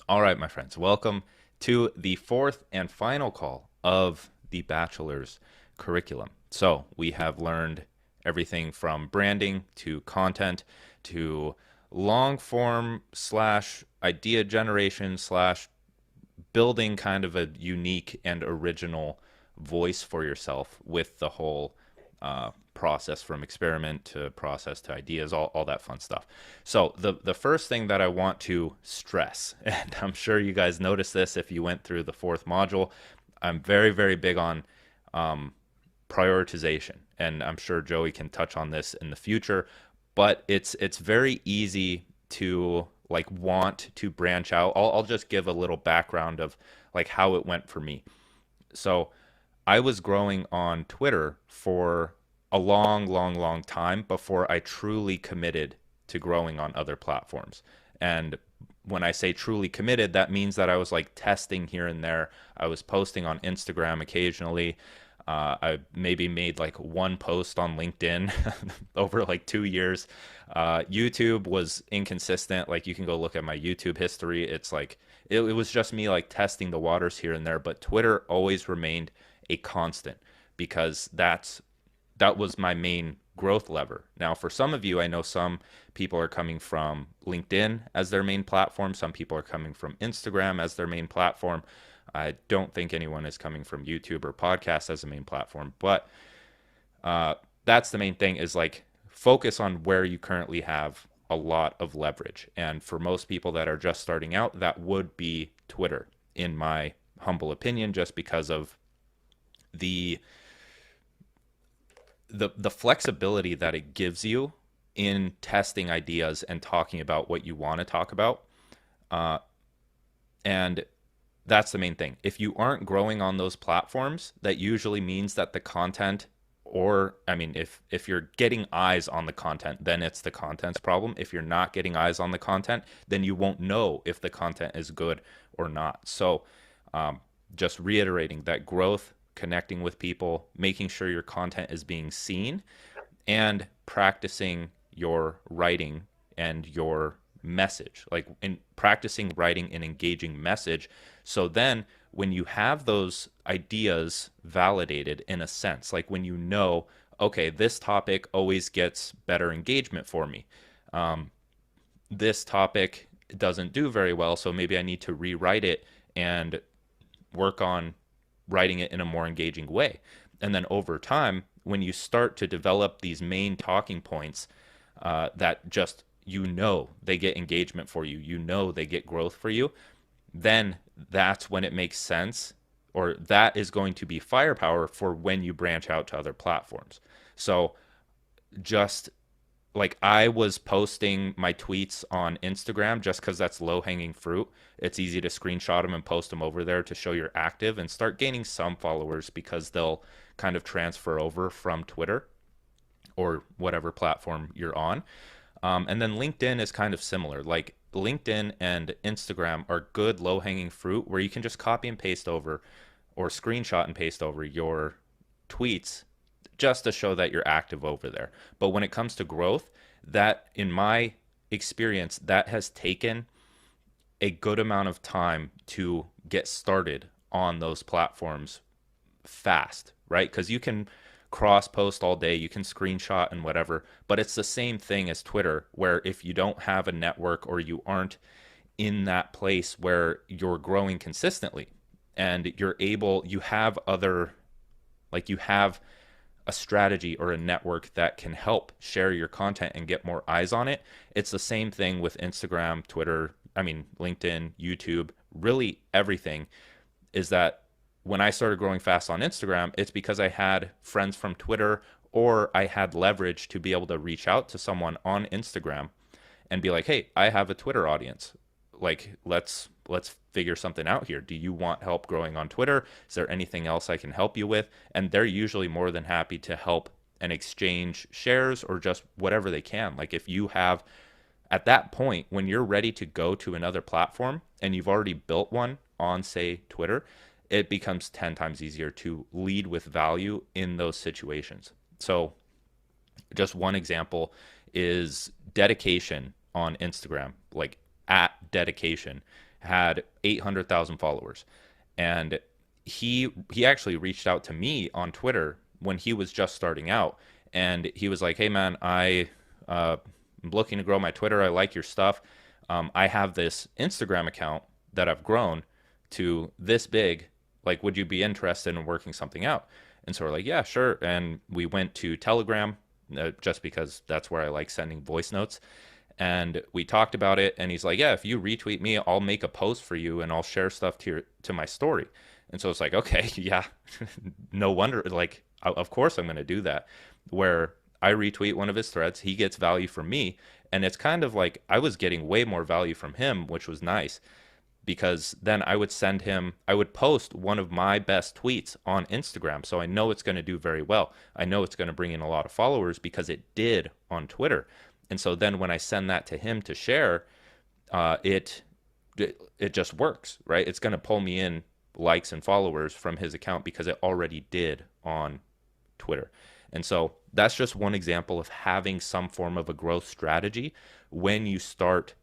All right, my friends, welcome to the fourth and final call of the bachelor's curriculum. So, we have learned everything from branding to content to long form slash idea generation slash building kind of a unique and original voice for yourself with the whole process from experiment to process to ideas, all that fun stuff. So the first thing that I want to stress, and I'm sure you guys noticed this if you went through the fourth module, I'm very, very big on prioritization. And I'm sure Joey can touch on this in the future, but it's very easy to like want to branch out. I'll just give a little background of like how it went for me. So I was growing on Twitter for a long, long, long time before I truly committed to growing on other platforms. And when I say truly committed, that means that I was like testing here and there. I was posting on Instagram occasionally. I maybe made like one post on LinkedIn over like 2 years. YouTube was inconsistent. Like you can go look at my YouTube history. It's like it was just me like testing the waters here and there. But Twitter always remained a constant because that was my main growth lever. Now, for some of you, I know some people are coming from LinkedIn as their main platform. Some people are coming from Instagram as their main platform. I don't think anyone is coming from YouTube or podcasts as a main platform, but that's the main thing is like focus on where you currently have a lot of leverage. And for most people that are just starting out, that would be Twitter, in my humble opinion, just because of the the flexibility that it gives you in testing ideas and talking about what you want to talk about. Uh, and that's the main thing. If you aren't growing on those platforms, that usually means that the content, or I mean, if you're getting eyes on the content, then it's the content's problem. If you're not getting eyes on the content, then you won't know if the content is good or not. So, um, just reiterating that growth, connecting with people, making sure your content is being seen, and practicing your writing and your message, like in practicing writing an engaging message. So then when you have those ideas validated in a sense, like when you know, okay, this topic always gets better engagement for me. Um, this topic doesn't do very well, so maybe I need to rewrite it and work on writing it in a more engaging way. And then over time, when you start to develop these main talking points that just they get engagement for you, they get growth for you, then that's when it makes sense, or that is going to be firepower for when you branch out to other platforms. So just like I was posting my tweets on Instagram just because that's low hanging fruit. It's easy to screenshot them and post them over there to show you're active and start gaining some followers because they'll kind of transfer over from Twitter or whatever platform you're on. And then LinkedIn is kind of similar. Like LinkedIn and Instagram are good low hanging fruit where you can just copy and paste over or screenshot and paste over your tweets just to show that you're active over there. But when it comes to growth, that in my experience, that has taken a good amount of time to get started on those platforms fast, right? Because you can cross post all day, you can screenshot and whatever, but it's the same thing as Twitter, where if you don't have a network or you aren't in that place where you're growing consistently and you have other, like you have a strategy or a network that can help share your content and get more eyes on it. It's the same thing with Instagram, Twitter, I mean, LinkedIn, YouTube, really everything is that when I started growing fast on Instagram, it's because I had friends from Twitter or I had leverage to be able to reach out to someone on Instagram and be like, "Hey, I have a Twitter audience. Like, let's figure something out here. Do you want help growing on Twitter? Is there anything else I can help you with?" And they're usually more than happy to help and exchange shares or just whatever they can. Like if you have at that point when you're ready to go to another platform and you've already built one on say Twitter, it becomes 10 times easier to lead with value in those situations. So just one example is dedication on Instagram, like at dedication had 800,000 followers, and he actually reached out to me on Twitter when he was just starting out, and he was like, "Hey man, I'm looking to grow my Twitter. I like your stuff. I have this Instagram account that I've grown to this big. Like, would you be interested in working something out?" And so we're like, "Yeah, sure." And we went to Telegram, just because that's where I like sending voice notes. And we talked about it, and he's like, "Yeah, if you retweet me, I'll make a post for you and I'll share stuff to my story." And so it's like, okay, yeah, no wonder. Like, of course I'm going to do that. Where I retweet one of his threads, he gets value from me, and it's kind of like I was getting way more value from him, which was nice, because then I would post one of my best tweets on Instagram. So I know it's going to do very well. I know it's going to bring in a lot of followers because it did on Twitter. And so then when I send that to him to share, uh, it, it just works, right? It's going to pull me in likes and followers from his account because it already did on Twitter. And so that's just one example of having some form of a growth strategy when you start,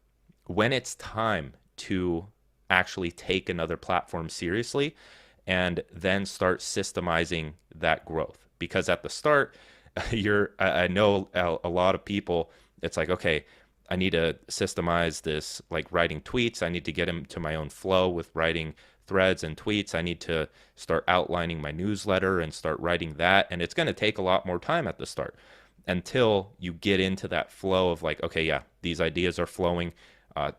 when it's time to actually take another platform seriously and then start systemizing that growth. Because at the start, I know a lot of people, it's like, okay, I need to systemize this, like writing tweets. I need to get into my own flow with writing threads and tweets. I need to start outlining my newsletter and start writing that. And it's going to take a lot more time at the start until you get into that flow of like, okay, yeah, these ideas are flowing. Uh,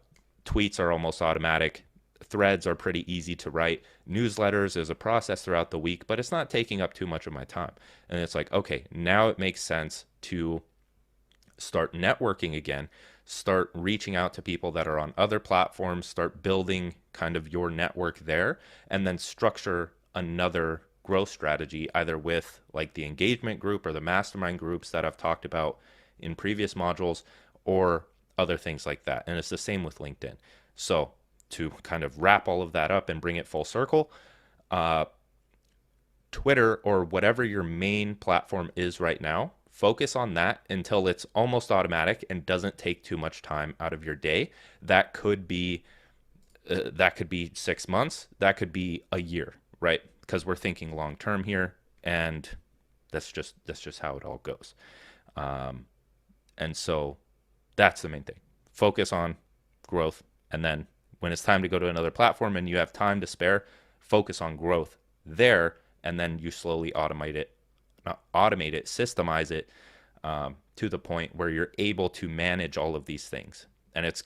Tweets are almost automatic. Threads are pretty easy to write. Newsletters is a process throughout the week, but it's not taking up too much of my time. And it's like, okay, now it makes sense to start networking again, start reaching out to people that are on other platforms, start building kind of your network there, and then structure another growth strategy, either with like the engagement group or the mastermind groups that I've talked about in previous modules, or other things like that. And it's the same with LinkedIn. So to kind of wrap all of that up and bring it full circle, uh, Twitter or whatever your main platform is right now, focus on that until it's almost automatic and doesn't take too much time out of your day. That could be 6 months, that could be a year, right? Because we're thinking long term here, and that's just how it all goes. Um, and so that's the main thing. Focus on growth, and then when it's time to go to another platform and you have time to spare, focus on growth there, and then you slowly automate it, systemize it, to the point where you're able to manage all of these things. And it's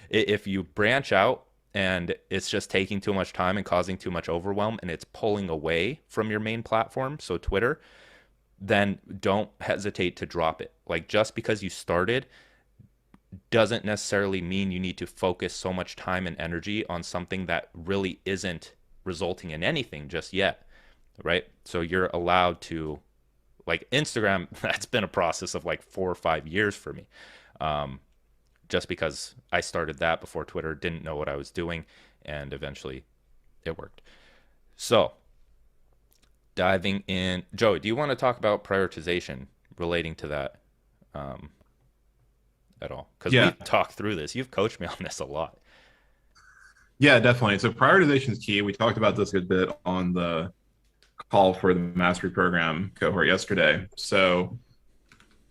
if you branch out and it's just taking too much time and causing too much overwhelm and it's pulling away from your main platform, so Twitter, then don't hesitate to drop it. Like, just because you started doesn't necessarily mean you need to focus so much time and energy on something that really isn't resulting in anything just yet, right? So you're allowed to, like Instagram, that's been a process of like 4 or 5 years for me. Um, just because I started that before Twitter, didn't know what I was doing, and eventually it worked. So diving in, Joey, do you want to talk about prioritization relating to that um, at all? Because Yeah, we've talked through this. You've coached me on this a lot. yeah, definitely. So prioritization is key. We talked about this a good bit on the call for the mastery program cohort yesterday. So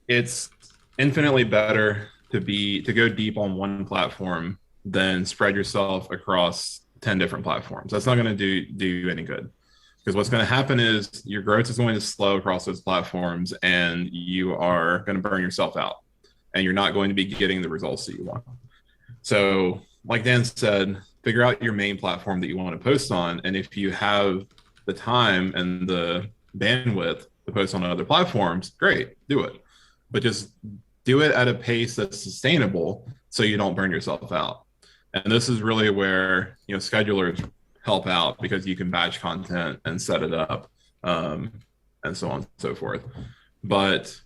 it's infinitely better to go deep on one platform than spread yourself across 10 different platforms. That's not going to do you any good. Because what's going to happen is your growth is going to slow across those platforms and you are going to burn yourself out and you're not going to be getting the results that you want. So, like Dan said, figure out your main platform that you want to post on. And if you have the time and the bandwidth to post on other platforms, great, do it. But just do it at a pace that's sustainable so you don't burn yourself out. And this is really where schedulers help out because you can batch content and set it up, um, and so on and so forth. But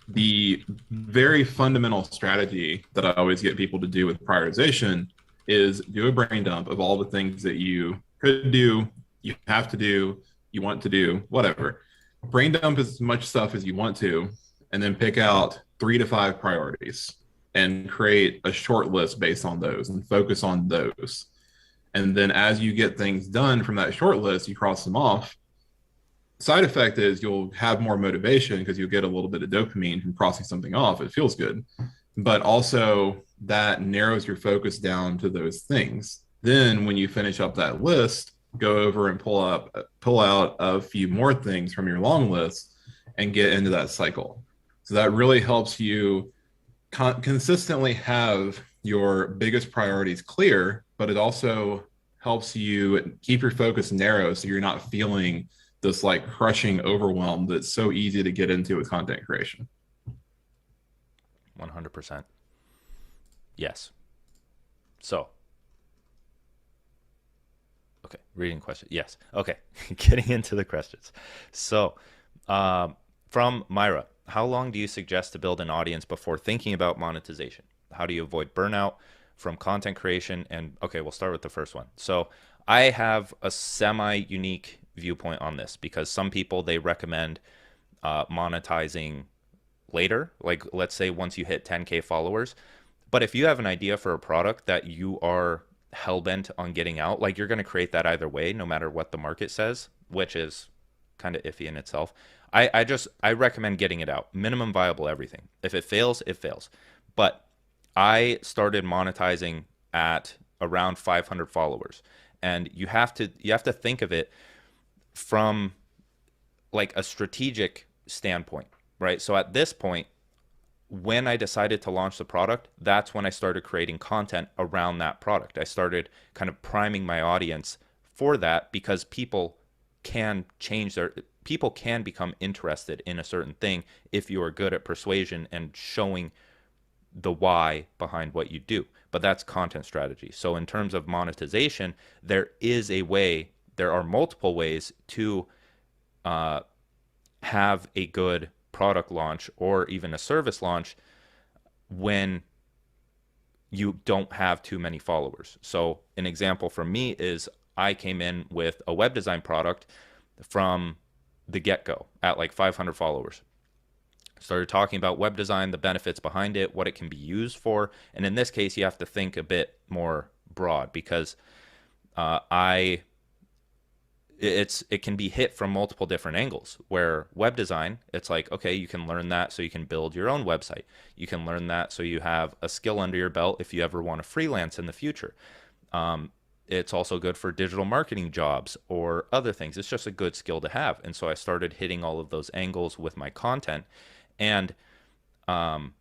the very fundamental strategy that I always get people to do with prioritization is do a brain dump of all the things that you could do, you have to do, you want to do, whatever. Brain dump as much stuff as you want to, and then pick out 3 to 5 priorities and create a short list based on those and focus on those. And then as you get things done from that short list, you cross them off. Side effect is you'll have more motivation because you'll get a little bit of dopamine from crossing something off. It feels good. But also that narrows your focus down to those things. Then when you finish up that list, go over and pull out a few more things from your long list and get into that cycle. So that really helps you consistently have your biggest priorities clear, but it also helps you keep your focus narrow so you're not feeling this like crushing overwhelm that's so easy to get into with content creation. 100%. Yes. So, okay, reading question. Yes. Okay, getting into the questions. So, from Myra, how long do you suggest to build an audience before thinking about monetization? How do you avoid burnout from content creation? And okay, we'll start with the first one. So, I have a semi unique viewpoint on this because some people they recommend monetizing later, like let's say once you hit 10K followers. But if you have an idea for a product that you are hell bent on getting out, like you're going to create that either way, no matter what the market says, which is kind of iffy in itself. I recommend getting it out. Minimum viable everything. If it fails, it fails. But I started monetizing at around 500 followers, and you have to think of it from like a strategic standpoint, right? So at this point, when I decided to launch the product, that's when I started creating content around that product. I started kind of priming my audience for that because people can become interested in a certain thing if you are good at persuasion and showing the why behind what you do. But that's content strategy. So in terms of monetization, there are multiple ways to uh, have a good product launch or even a service launch when you don't have too many followers. So an example from me is I came in with a web design product from the get-go at like 500 followers. Started talking about web design, the benefits behind it, what it can be used for. And in this case, you have to think a bit more broad because I it can be hit from multiple different angles. Where web design, it's like, okay, you can learn that so you can build your own website. You can learn that so you have a skill under your belt if you ever want to freelance in the future. um, it's also good for digital marketing jobs or other things. It's just a good skill to have. And so I started hitting all of those angles with my content. And um,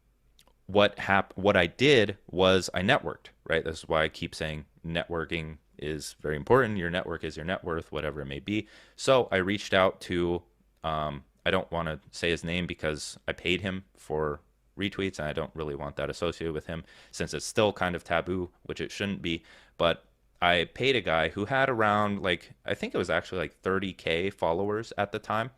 what I did was I networked, right? This is why I keep saying networking is very important. Your network is your net worth, whatever it may be. So I reached out to I don't want to say his name because I paid him for retweets and I don't really want that associated with him since it's still kind of taboo, which it shouldn't be. But I paid a guy who had around like I think it was actually like 30K followers at the time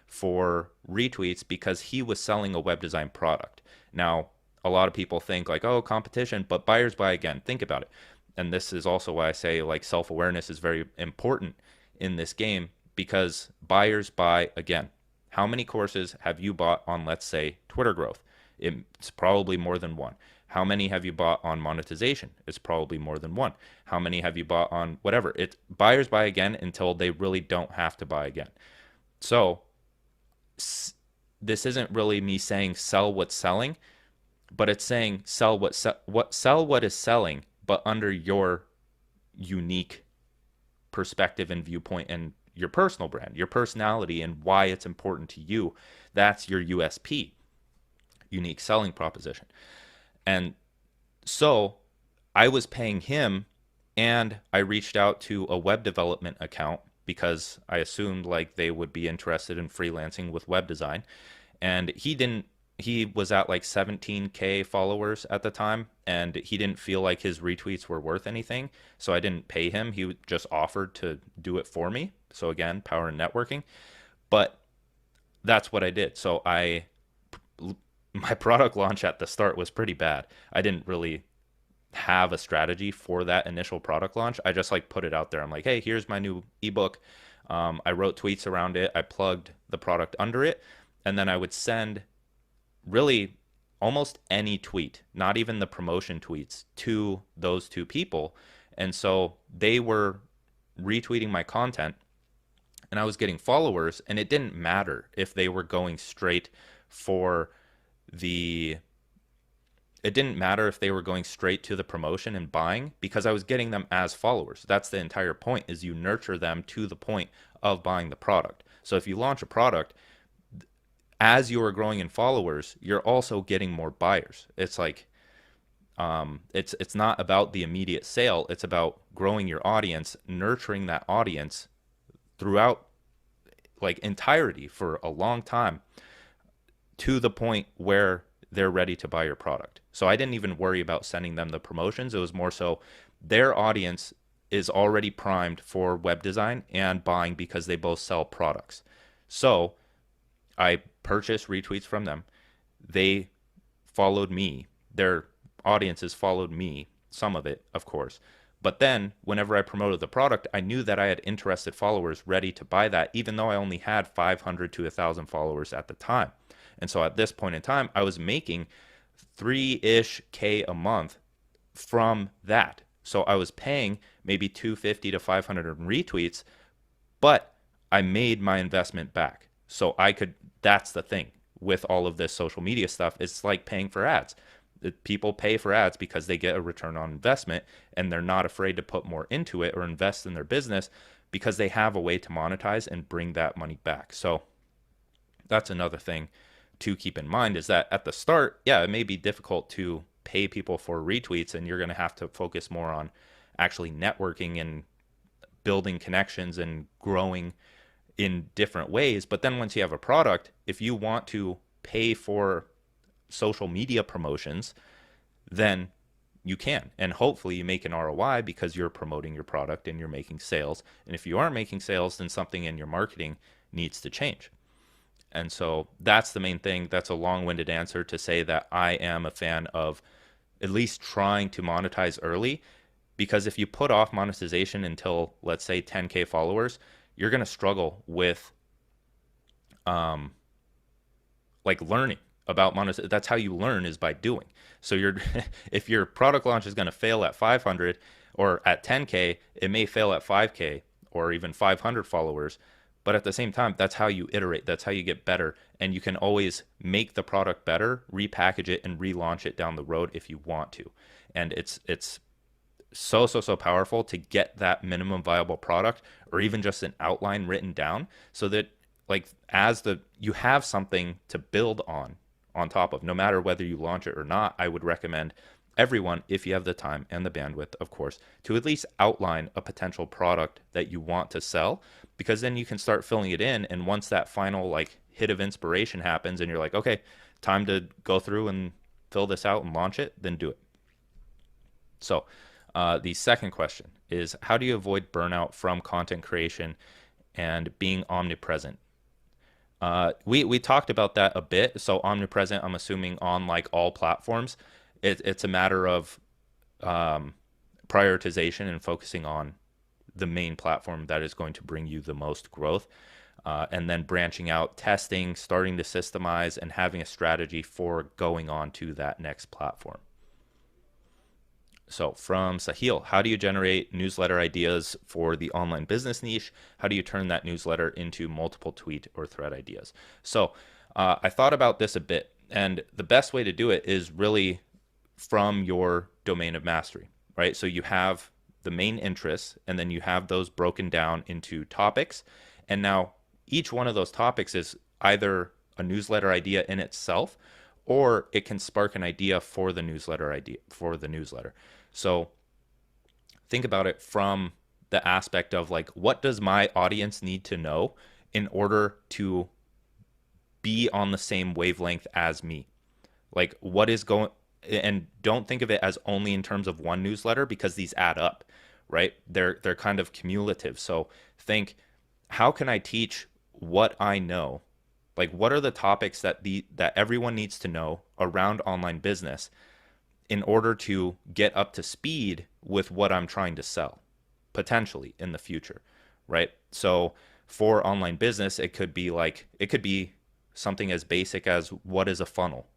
for retweets because he was selling a web design product. Now, a lot of people think like, oh, competition, but buyers buy again. Think about it. And this is also why I say like self-awareness is very important in this game because buyers buy again. How many courses have you bought on, let's say, Twitter growth? It's probably more than one. How many have you bought on monetization? It's probably more than one. How many have you bought on whatever? It buyers buy again until they really don't have to buy again. So this isn't really me saying sell what's selling, but it's saying sell what is selling, but under your unique perspective and viewpoint and your personal brand, your personality, and why it's important to you. That's your USP, unique selling proposition. And so I was paying him, and I reached out to a web development account because I assumed like they would be interested in freelancing with web design. And he was at like 17K followers at the time, and he didn't feel like his retweets were worth anything. So I didn't pay him. He just offered to do it for me. So again, power in networking. But that's what I did. So my product launch at the start was pretty bad. I didn't really have a strategy for that initial product launch. I just like put it out there. I'm like, hey, here's my new ebook. I wrote tweets around it. I plugged the product under it. And then I would send really almost any tweet, not even the promotion tweets, to those two people. And so they were retweeting my content and I was getting followers, and it didn't matter if they were going straight for the it didn't matter if they were going straight to the promotion and buying because I was getting them as followers. That's the entire point, is you nurture them to the point of buying the product. So if you launch a product, as you are growing in followers, you're also getting more buyers. It's like it's not about the immediate sale. It's about growing your audience, nurturing that audience throughout like entirety for a long time to the point where they're ready to buy your product. So I didn't even worry about sending them the promotions. It was more so their audience is already primed for web design and buying because they both sell products. So I purchased retweets from them. They followed me. Their audiences followed me, some of it, of course. But then, whenever I promoted the product, I knew that I had interested followers ready to buy that, even though I only had 500 to 1,000 followers at the time. And so at this point in time, I was making 3-ish K a month from that. So I was paying maybe 250 to 500 retweets, but I made my investment back. So I could, that's the thing with all of this social media stuff. It's like paying for ads. People pay for ads because they get a return on investment and they're not afraid to put more into it or invest in their business because they have a way to monetize and bring that money back. So that's another thing to keep in mind, is that at the start, yeah, it may be difficult to pay people for retweets and you're going to have to focus more on actually networking and building connections and growing in different ways. But then once you have a product, if you want to pay for social media promotions, then you can. And hopefully you make an ROI because you're promoting your product and you're making sales. And if you aren't making sales, then something in your marketing needs to change. And so that's the main thing. That's a long-winded answer to say that I am a fan of at least trying to monetize early, because if you put off monetization until, let's say, 10K followers, you're going to struggle with like learning about monetization. That's how you learn, is by doing. So you're if your product launch is going to fail at 500 or at 10K, it may fail at 5K or even 500 followers. But at the same time, that's how you iterate. That's how you get better. And you can always make the product better, repackage it, and relaunch it down the road if you want to. And it's so powerful to get that minimum viable product or even just an outline written down, so that like as the you have something to build on top of, no matter whether you launch it or not. I would recommend everyone, if you have the time and the bandwidth, of course, to at least outline a potential product that you want to sell, because then you can start filling it in. And once that final like hit of inspiration happens and you're like, okay, time to go through and fill this out and launch it, then do it. So the second question is, how do you avoid burnout from content creation and being omnipresent? We talked about that a bit. So omnipresent, I'm assuming on like all platforms. It's a matter of prioritization and focusing on the main platform that is going to bring you the most growth, and then branching out, testing, starting to systemize, and having a strategy for going on to that next platform. So from Sahil, how do you generate newsletter ideas for the online business niche? How do you turn that newsletter into multiple tweet or thread ideas? So I thought about this a bit, and the best way to do it is really from your domain of mastery, right? So you have the main interests, and then you have those broken down into topics. And now each one of those topics is either a newsletter idea in itself, or it can spark an idea for the newsletter. So think about it from the aspect of like, what does my audience need to know in order to be on the same wavelength as me? Like, what is going, and don't think of it as only in terms of one newsletter, because these add up, right? They're kind of cumulative. So think, how can I teach what I know? Like, what are the topics that everyone needs to know around online business in order to get up to speed with what I'm trying to sell potentially in the future, right? So for online business, it could be something as basic as, what is a funnel,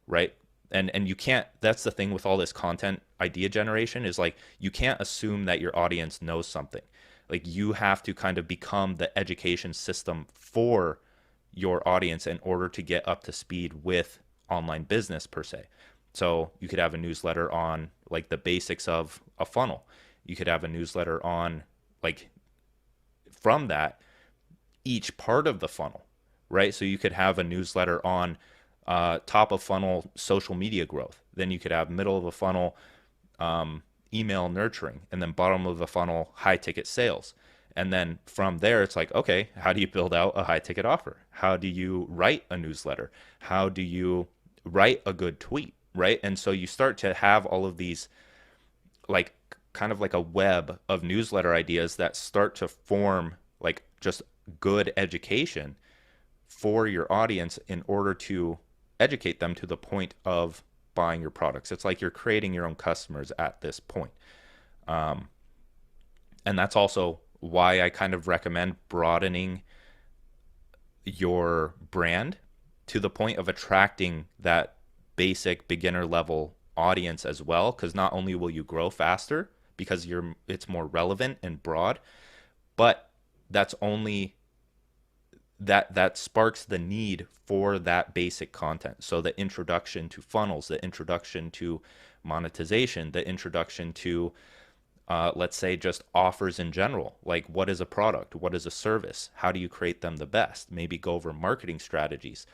right? And you can't, that's the thing with all this content idea generation, is like you can't assume that your audience knows something. Like you have to kind of become the education system for your audience in order to get up to speed with online business per se. So you could have a newsletter on like the basics of a funnel. You could have a newsletter on like, from that, each part of the funnel, right? So you could have a newsletter on top of funnel social media growth. Then you could have middle of a funnel email nurturing, and then bottom of the funnel high ticket sales. And then from there, it's like, okay, how do you build out a high ticket offer? How do you write a newsletter? How do you write a good tweet, right? And so you start to have all of these, like, kind of like a web of newsletter ideas that start to form like just good education for your audience in order to educate them to the point of buying your products. It's like you're creating your own customers at this point. Um, and that's also why I kind of recommend broadening your brand to the point of attracting that basic beginner level audience as well, because not only will you grow faster because it's more relevant and broad, but that's only that sparks the need for that basic content. So the introduction to funnels, the introduction to monetization, the introduction to let's say just offers in general, like what is a product, what is a service, how do you create them the best, maybe go over marketing strategies,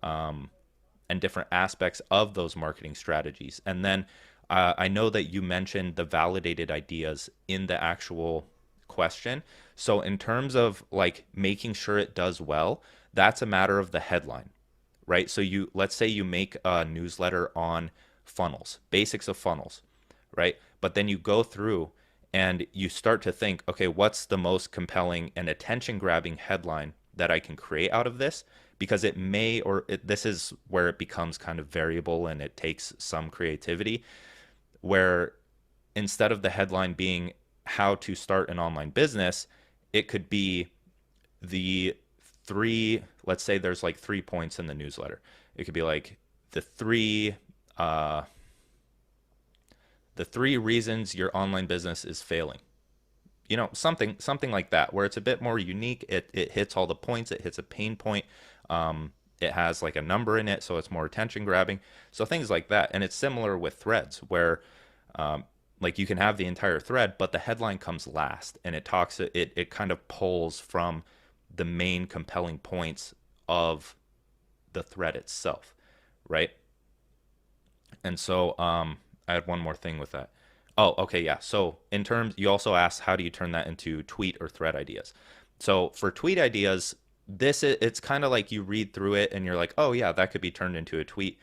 and different aspects of those marketing strategies. And then I know that you mentioned the validated ideas in the actual question. So in terms of like making sure it does well, that's a matter of the headline, right? So you, let's say you make a newsletter on funnels, basics of funnels, right? But then you go through and you start to think, okay, what's the most compelling and attention grabbing headline that I can create out of this? Because it may, this is where it becomes kind of variable and it takes some creativity, where instead of the headline being how to start an online business, it could be the three, let's say there's like 3 points in the newsletter. It could be like the three, uh, the three reasons your online business is failing. You know, something like that, where it's a bit more unique. It hits all the points. It hits a pain point. It has like a number in it, so it's more attention grabbing. So things like that. And it's similar with threads, where like you can have the entire thread, but the headline comes last, and it kind of pulls from the main compelling points of the thread itself, right? And so I had one more thing with that. Oh, okay, yeah. So in terms, you also asked how do you turn that into tweet or thread ideas. So for tweet ideas, it's kind of like you read through it and you're like, oh yeah, that could be turned into a tweet,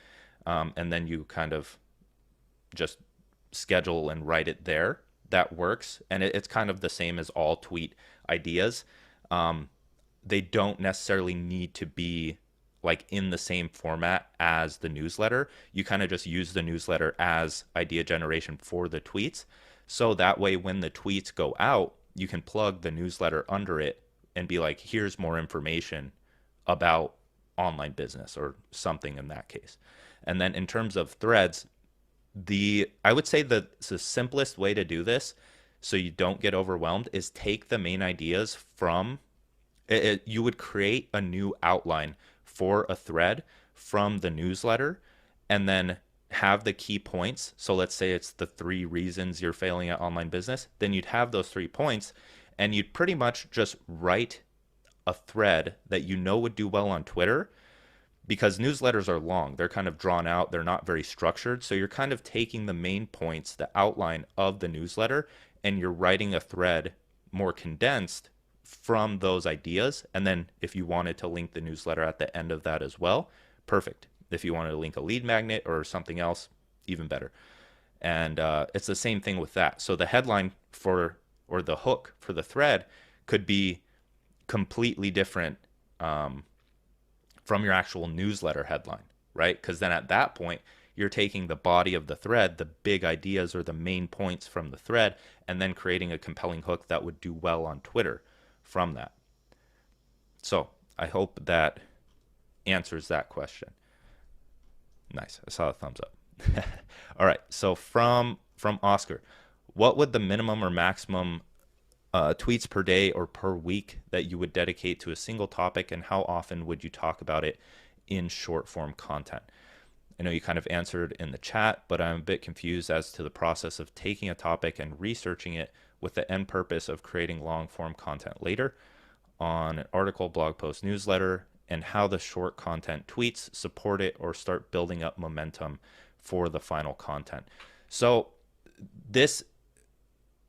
and then you kind of just schedule and write it there. That works, and it's kind of the same as all tweet ideas. Um, they don't necessarily need to be like in the same format as the newsletter. You kind of just use the newsletter as idea generation for the tweets. So that way, when the tweets go out, you can plug the newsletter under it and be like, here's more information about online business or something in that case. And then in terms of threads, I would say that the simplest way to do this so you don't get overwhelmed is take the main ideas from you would create a new outline for a thread from the newsletter, and then have the key points. So let's say it's the 3 reasons you're failing at online business. Then you'd have those 3 points, and you'd pretty much just write a thread that you know would do well on Twitter, because newsletters are long. They're kind of drawn out. They're not very structured. So you're kind of taking the main points, the outline of the newsletter, and you're writing a thread more condensed from those ideas. And then if you wanted to link the newsletter at the end of that as well, perfect. If you wanted to link a lead magnet or something else, even better. And it's the same thing with that. So the headline or the hook for the thread could be completely different from your actual newsletter headline, right? Because then at that point, you're taking the body of the thread, the big ideas or the main points from the thread, and then creating a compelling hook that would do well on Twitter from that. So I hope that answers that question. Nice. I saw a thumbs up. All right. So from Oscar, what would the minimum or maximum tweets per day or per week that you would dedicate to a single topic, and how often would you talk about it in short form content? I know you kind of answered in the chat, but I'm a bit confused as to the process of taking a topic and researching it with the end purpose of creating long form content later on an article, blog post, newsletter, and how the short content tweets support it or start building up momentum for the final content. So this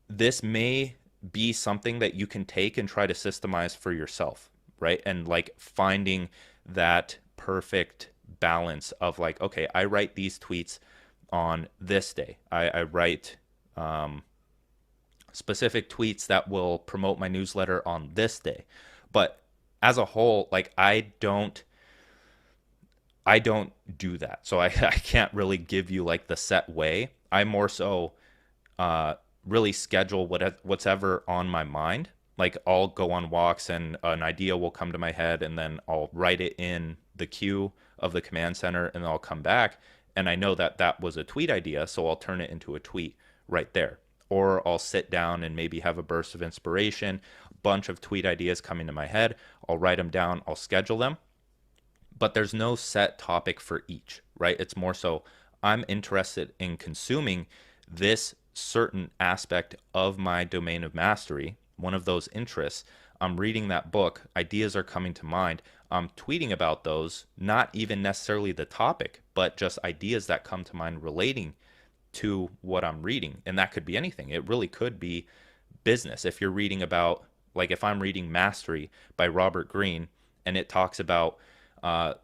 this may be something that you can take and try to systemize for yourself, right? And like finding that perfect balance of like, okay, I write these tweets on this day. I write specific tweets that will promote my newsletter on this day. But as a whole, like I don't do that. So I can't really give you like the set way. I more so uh, really schedule what's ever on my mind. Like I'll go on walks and an idea will come to my head and then I'll write it in the queue of the command center and then I'll come back and I know that that was a tweet idea, so I'll turn it into a tweet right there. Or I'll sit down and maybe have a burst of inspiration, a bunch of tweet ideas coming to my head. I'll write them down, I'll schedule them, but there's no set topic for each, right? It's more so I'm interested in consuming this certain aspect of my domain of mastery, one of those interests. I'm reading that book, ideas are coming to mind. I'm tweeting about those, not even necessarily the topic, but just ideas that come to mind relating to what I'm reading. And that could be anything. It really could be business. If you're reading about, like if I'm reading Mastery by Robert Greene and it talks about uh,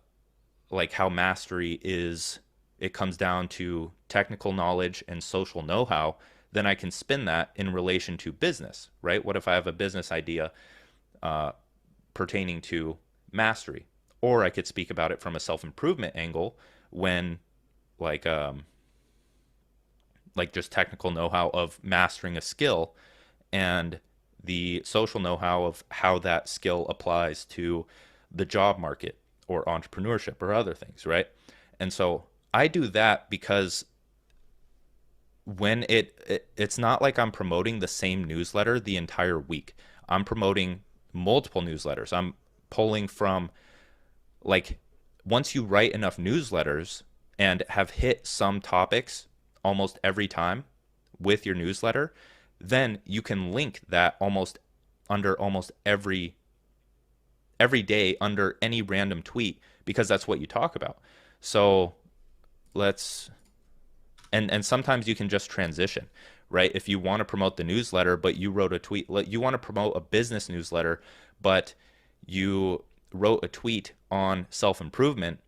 like how mastery is, it comes down to technical knowledge and social know-how, then I can spin that in relation to business, right? What if I have a business idea uh, pertaining to mastery? Or I could speak about it from a self-improvement angle when like like just technical know-how of mastering a skill and the social know-how of how that skill applies to the job market or entrepreneurship or other things, right? And so I do that because when it's not like I'm promoting the same newsletter the entire week. I'm promoting multiple newsletters. I'm pulling from like once you write enough newsletters and have hit some topics almost every time with your newsletter, then you can link that almost under almost every day under any random tweet because that's what you talk about. So let's and sometimes you can just transition, right? If you want to promote the newsletter but you wrote a tweet, you want to promote a business newsletter but you wrote a tweet on self-improvement,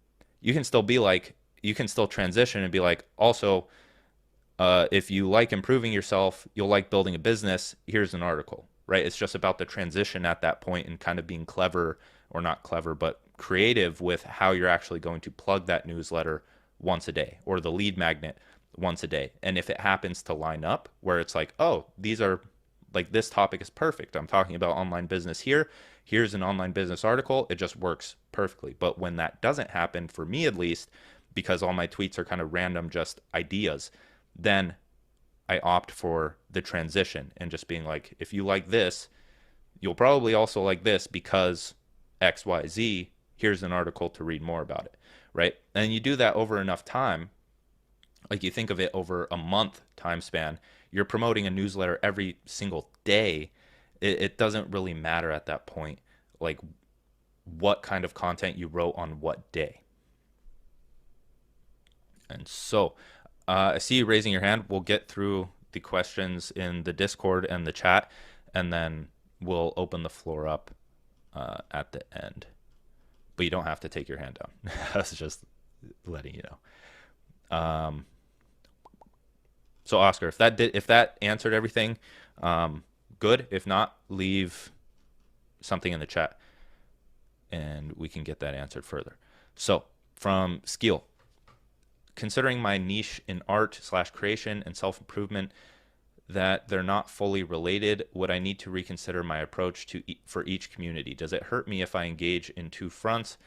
you can still be like, you can still transition and be like, also if you like improving yourself, you'll like building a business, here's an article, right? It's just about the transition at that point and kind of being clever, or not clever, but creative with how you're actually going to plug that newsletter once a day or the lead magnet once a day. And if it happens to line up where it's like, oh, these are like this topic is perfect. I'm talking about online business here. Here's an online business article. It just works perfectly. But when that doesn't happen, for me at least, because all my tweets are kind of random, just ideas, then I opt for the transition and just being like, if you like this, you'll probably also like this because XYZ. Here's an article to read more about it, right? And you do that over enough time, like you think of it over a month time span, you're promoting a newsletter every single day. It doesn't really matter at that point, like what kind of content you wrote on what day. And so I see you raising your hand. We'll get through the questions in the Discord and the chat, and then we'll open the floor up at the end. But you don't have to take your hand down. I was just letting you know. So Oscar, if that answered everything, good. If not, leave something in the chat, and we can get that answered further. So from Skeel, considering my niche in art slash creation and self-improvement, that they're not fully related, would I need to reconsider my approach to for each community? Does it hurt me if I engage in two fronts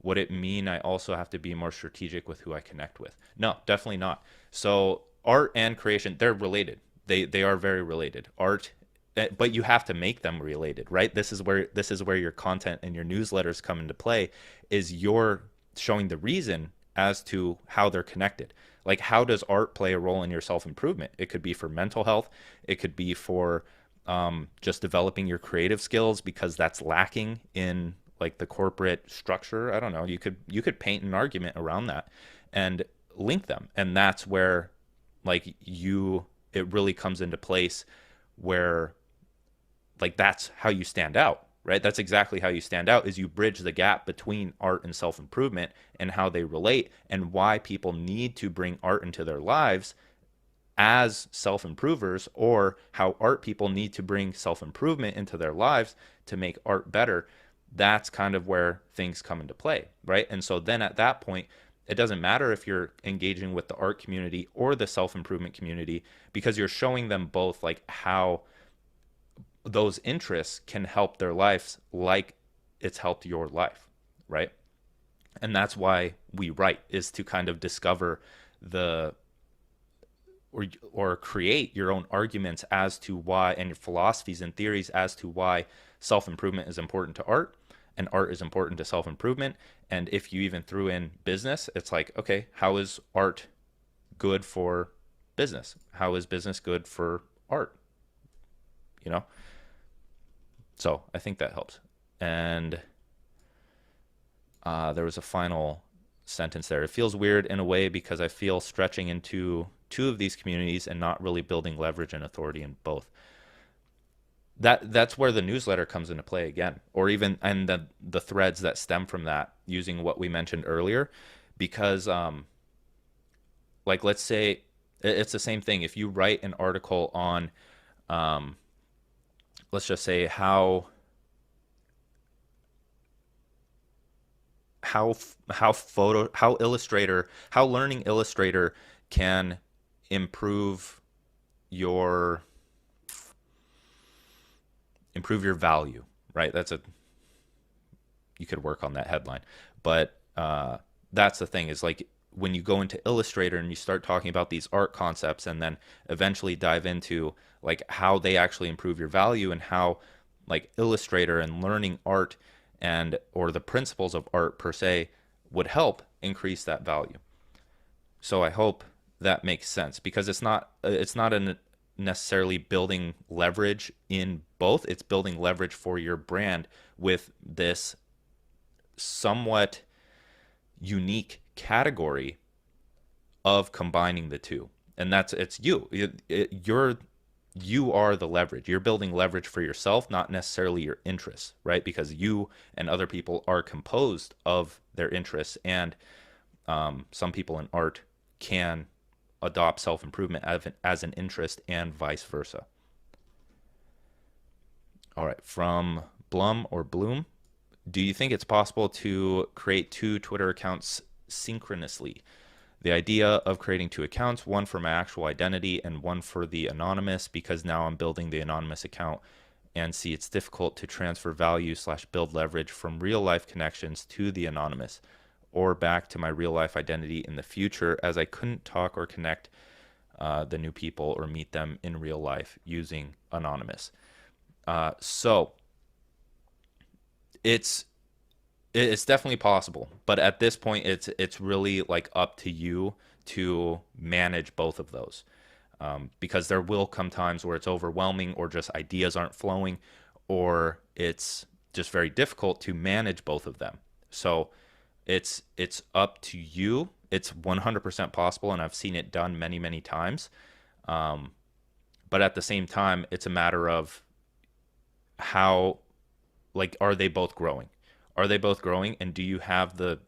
Would it mean I also have to be more strategic with who I connect with? No, definitely not. So art and creation, they're related. They are very related. Art, but you have to make them related, right? This is where your content and your newsletters come into play, is you're showing the reason as to how they're connected. Like, how does art play a role in your self improvement? It could be for mental health. It could be for just developing your creative skills because that's lacking in like the corporate structure. I don't know. You could paint an argument around that and link them, and that's where like you it really comes into place, where like that's how you stand out, right? That's exactly how you stand out, is you bridge the gap between art and self-improvement and how they relate and why people need to bring art into their lives as self-improvers, or how art people need to bring self-improvement into their lives to make art better. That's kind of where things come into play, right? And so then at that point, it doesn't matter if you're engaging with the art community or the self-improvement community, because you're showing them both like how those interests can help their lives like it's helped your life, right? And that's why we write, is to kind of discover the or create your own arguments as to why, and your philosophies and theories as to why self-improvement is important to art and art is important to self-improvement. And if you even threw in business, it's like, okay, how is art good for business? How is business good for art? You know? So I think that helps. And there was a final sentence there. It feels weird in a way because I feel stretching into two of these communities and not really building leverage and authority in both. That's where the newsletter comes into play again, or even and the threads that stem from that, using what we mentioned earlier, because like let's say it's the same thing. If you write an article on um, let's just say how Illustrator, how learning Illustrator can improve your value, right? That's a You could work on that headline, but that's the thing, is like when you go into Illustrator and you start talking about these art concepts, and then eventually dive into like how they actually improve your value, and how like Illustrator and learning art and or the principles of art per se would help increase that value. So I hope that makes sense, because it's not a necessarily building leverage in both. It's building leverage for your brand with this somewhat unique category of combining the two. And that's it's you. You are the leverage. You're building leverage for yourself, not necessarily your interests, right? Because you and other people are composed of their interests, and some people in art can adopt self improvement as an interest, and vice versa. All right, from Blum or Bloom, do you think it's possible to create two Twitter accounts synchronously? The idea of creating two accounts, one for my actual identity and one for the anonymous, because now I'm building the anonymous account and see it's difficult to transfer value slash build leverage from real life connections to the anonymous, or back to my real life identity in the future, as I couldn't talk or connect the new people or meet them in real life using anonymous. So it's it's definitely possible, but at this point, it's really like up to you to manage both of those, because there will come times where it's overwhelming, or just ideas aren't flowing, or it's just very difficult to manage both of them. So it's up to you. It's 100% possible, and I've seen it done many many times. Um, but at the same time, it's a matter of how, like, are they both growing? Are they both growing, and do you have the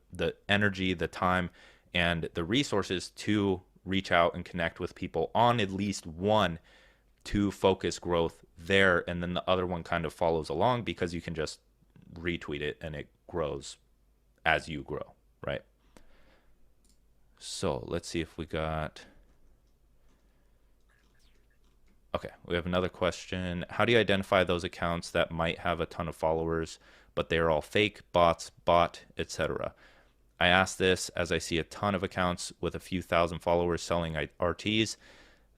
energy, the time, and the resources to reach out and connect with people on at least one, to focus growth there, and then the other one kind of follows along, because you can just retweet it and it grows as you grow, right? So let's see if we got. Okay, we have another question. How do you identify those accounts that might have a ton of followers but they are all fake, bots, bot, etc. I ask this as I see a ton of accounts with a few thousand followers selling RTs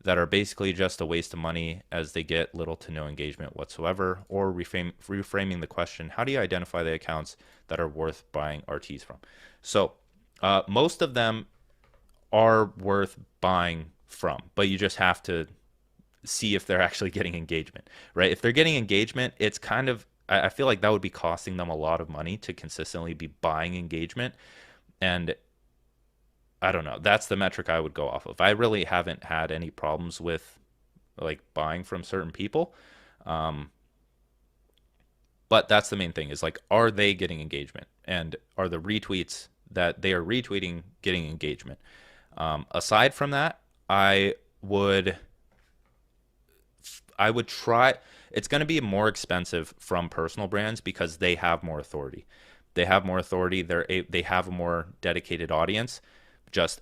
that are basically just a waste of money as they get little to no engagement whatsoever. Or reframing the question, how do you identify the accounts that are worth buying RTs from? So most of them are worth buying from, but you just have to see if they're actually getting engagement, right? If they're getting engagement, it's kind of, I feel like that would be costing them a lot of money to consistently be buying engagement. And I don't know. That's the metric I would go off of. I really haven't had any problems with like buying from certain people. Um, but that's the main thing is like, are they getting engagement? And are the retweets that they are retweeting getting engagement? Aside from that, I would I would try. It's going to be more expensive from personal brands because they have more authority. They have more authority. They have a more dedicated audience, just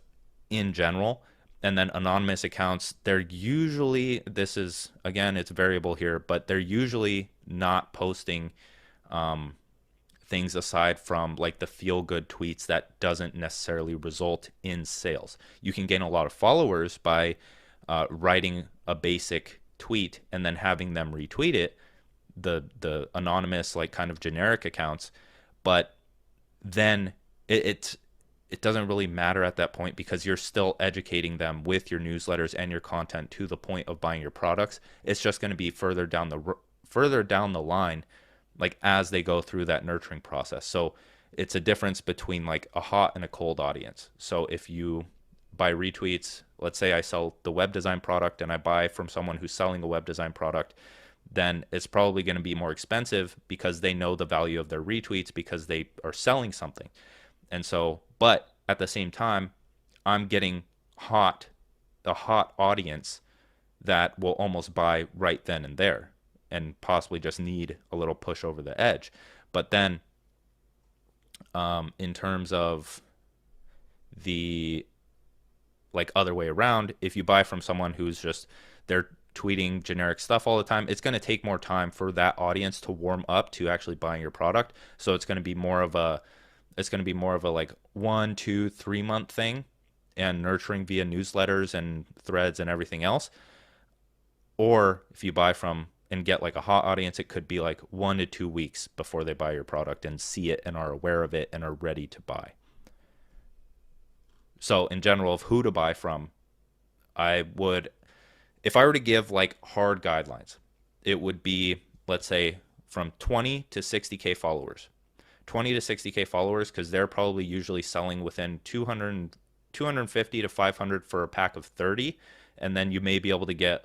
in general. And then anonymous accounts, they're usually, this is again, it's variable here, but they're usually not posting um, things aside from like the feel good tweets that doesn't necessarily result in sales. You can gain a lot of followers by writing a basic tweet and then having them retweet it, the anonymous like kind of generic accounts, but then it doesn't really matter at that point because you're still educating them with your newsletters and your content to the point of buying your products. It's just going to be further down the line, like as they go through that nurturing process. So it's a difference between like a hot and a cold audience. So if you buy retweets, let's say I sell the web design product and I buy from someone who's selling a web design product, then it's probably going to be more expensive because they know the value of their retweets because they are selling something. And so, but at the same time, I'm getting a hot audience that will almost buy right then and there and possibly just need a little push over the edge. But then, in terms of the like other way around, if you buy from someone who's just, they're tweeting generic stuff all the time, it's going to take more time for that audience to warm up to actually buying your product. So it's going to be more of a like 1, 2, 3 month thing and nurturing via newsletters and threads and everything else. Or if you buy from and get like a hot audience, it could be like 1 to 2 weeks before they buy your product and see it and are aware of it and are ready to buy. So in general of who to buy from, I would, if I were to give like hard guidelines, it would be, let's say, from 20 to 60K followers. 20 to 60K followers because they're probably usually selling within 250 to 500 for a pack of 30. And then you may be able to get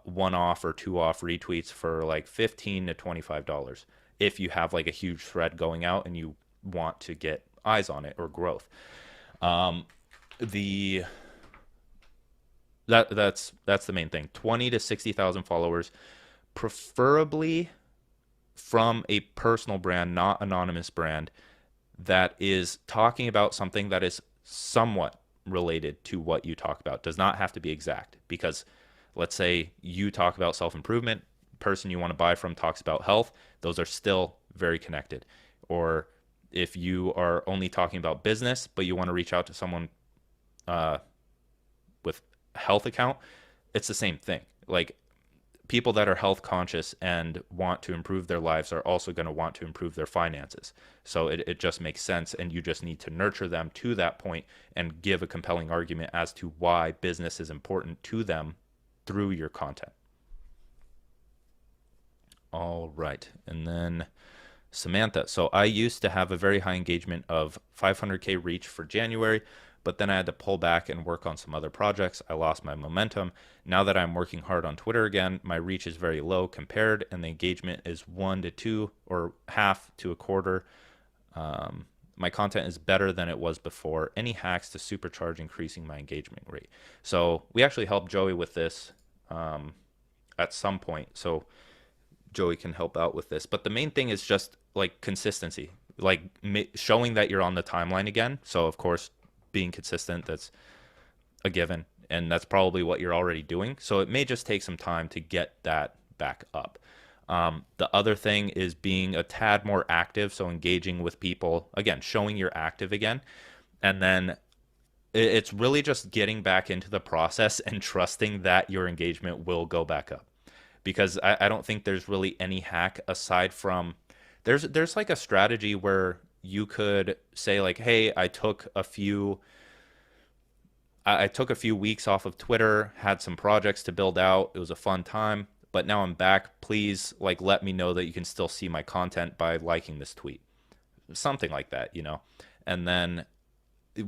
one off or two off retweets for like $15 to $25 if you have like a huge thread going out and you want to get eyes on it or growth. The that's the main thing. 20 to 60,000 followers, preferably from a personal brand, not anonymous brand, that is talking about something that is somewhat related to what you talk about. Does not have to be exact because let's say you talk about self-improvement, person you want to buy from talks about health, those are still very connected. Or if you are only talking about business, but you want to reach out to someone with a health account, it's the same thing. Like people that are health conscious and want to improve their lives are also going to want to improve their finances. So it just makes sense. And you just need to nurture them to that point and give a compelling argument as to why business is important to them through your content. All right. And then Samantha. So I used to have a very high engagement of 500K reach for January, but then I had to pull back and work on some other projects. I lost my momentum. Now that I'm working hard on Twitter again, my reach is very low compared, and the engagement is 1 to 2 or half to a quarter. My content is better than it was before. Any hacks to supercharge increasing my engagement rate? So we actually helped Joey with this at some point. So Joey can help out with this. But the main thing is just like consistency, like showing that you're on the timeline again. So of course, being consistent, that's a given. And that's probably what you're already doing. So it may just take some time to get that back up. The other thing is being a tad more active, so engaging with people again, showing you're active again, and then it's really just getting back into the process and trusting that your engagement will go back up. Because I don't think there's really any hack aside from there's like a strategy where you could say like, hey, I took a few weeks off of Twitter, had some projects to build out. It was a fun time, but now I'm back. Please, like, let me know that you can still see my content by liking this tweet. Something like that, you know? And then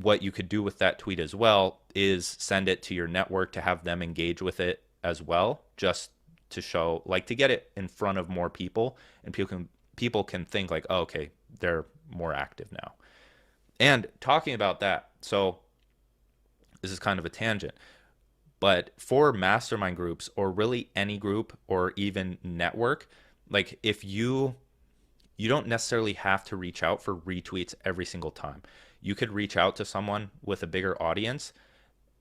what you could do with that tweet as well is send it to your network to have them engage with it as well, just to show, like, to get it in front of more people, and people can think like, oh, okay, they're more active now. And talking about that, so this is kind of a tangent, but for mastermind groups or really any group or even network, like if you don't necessarily have to reach out for retweets every single time. You could reach out to someone with a bigger audience,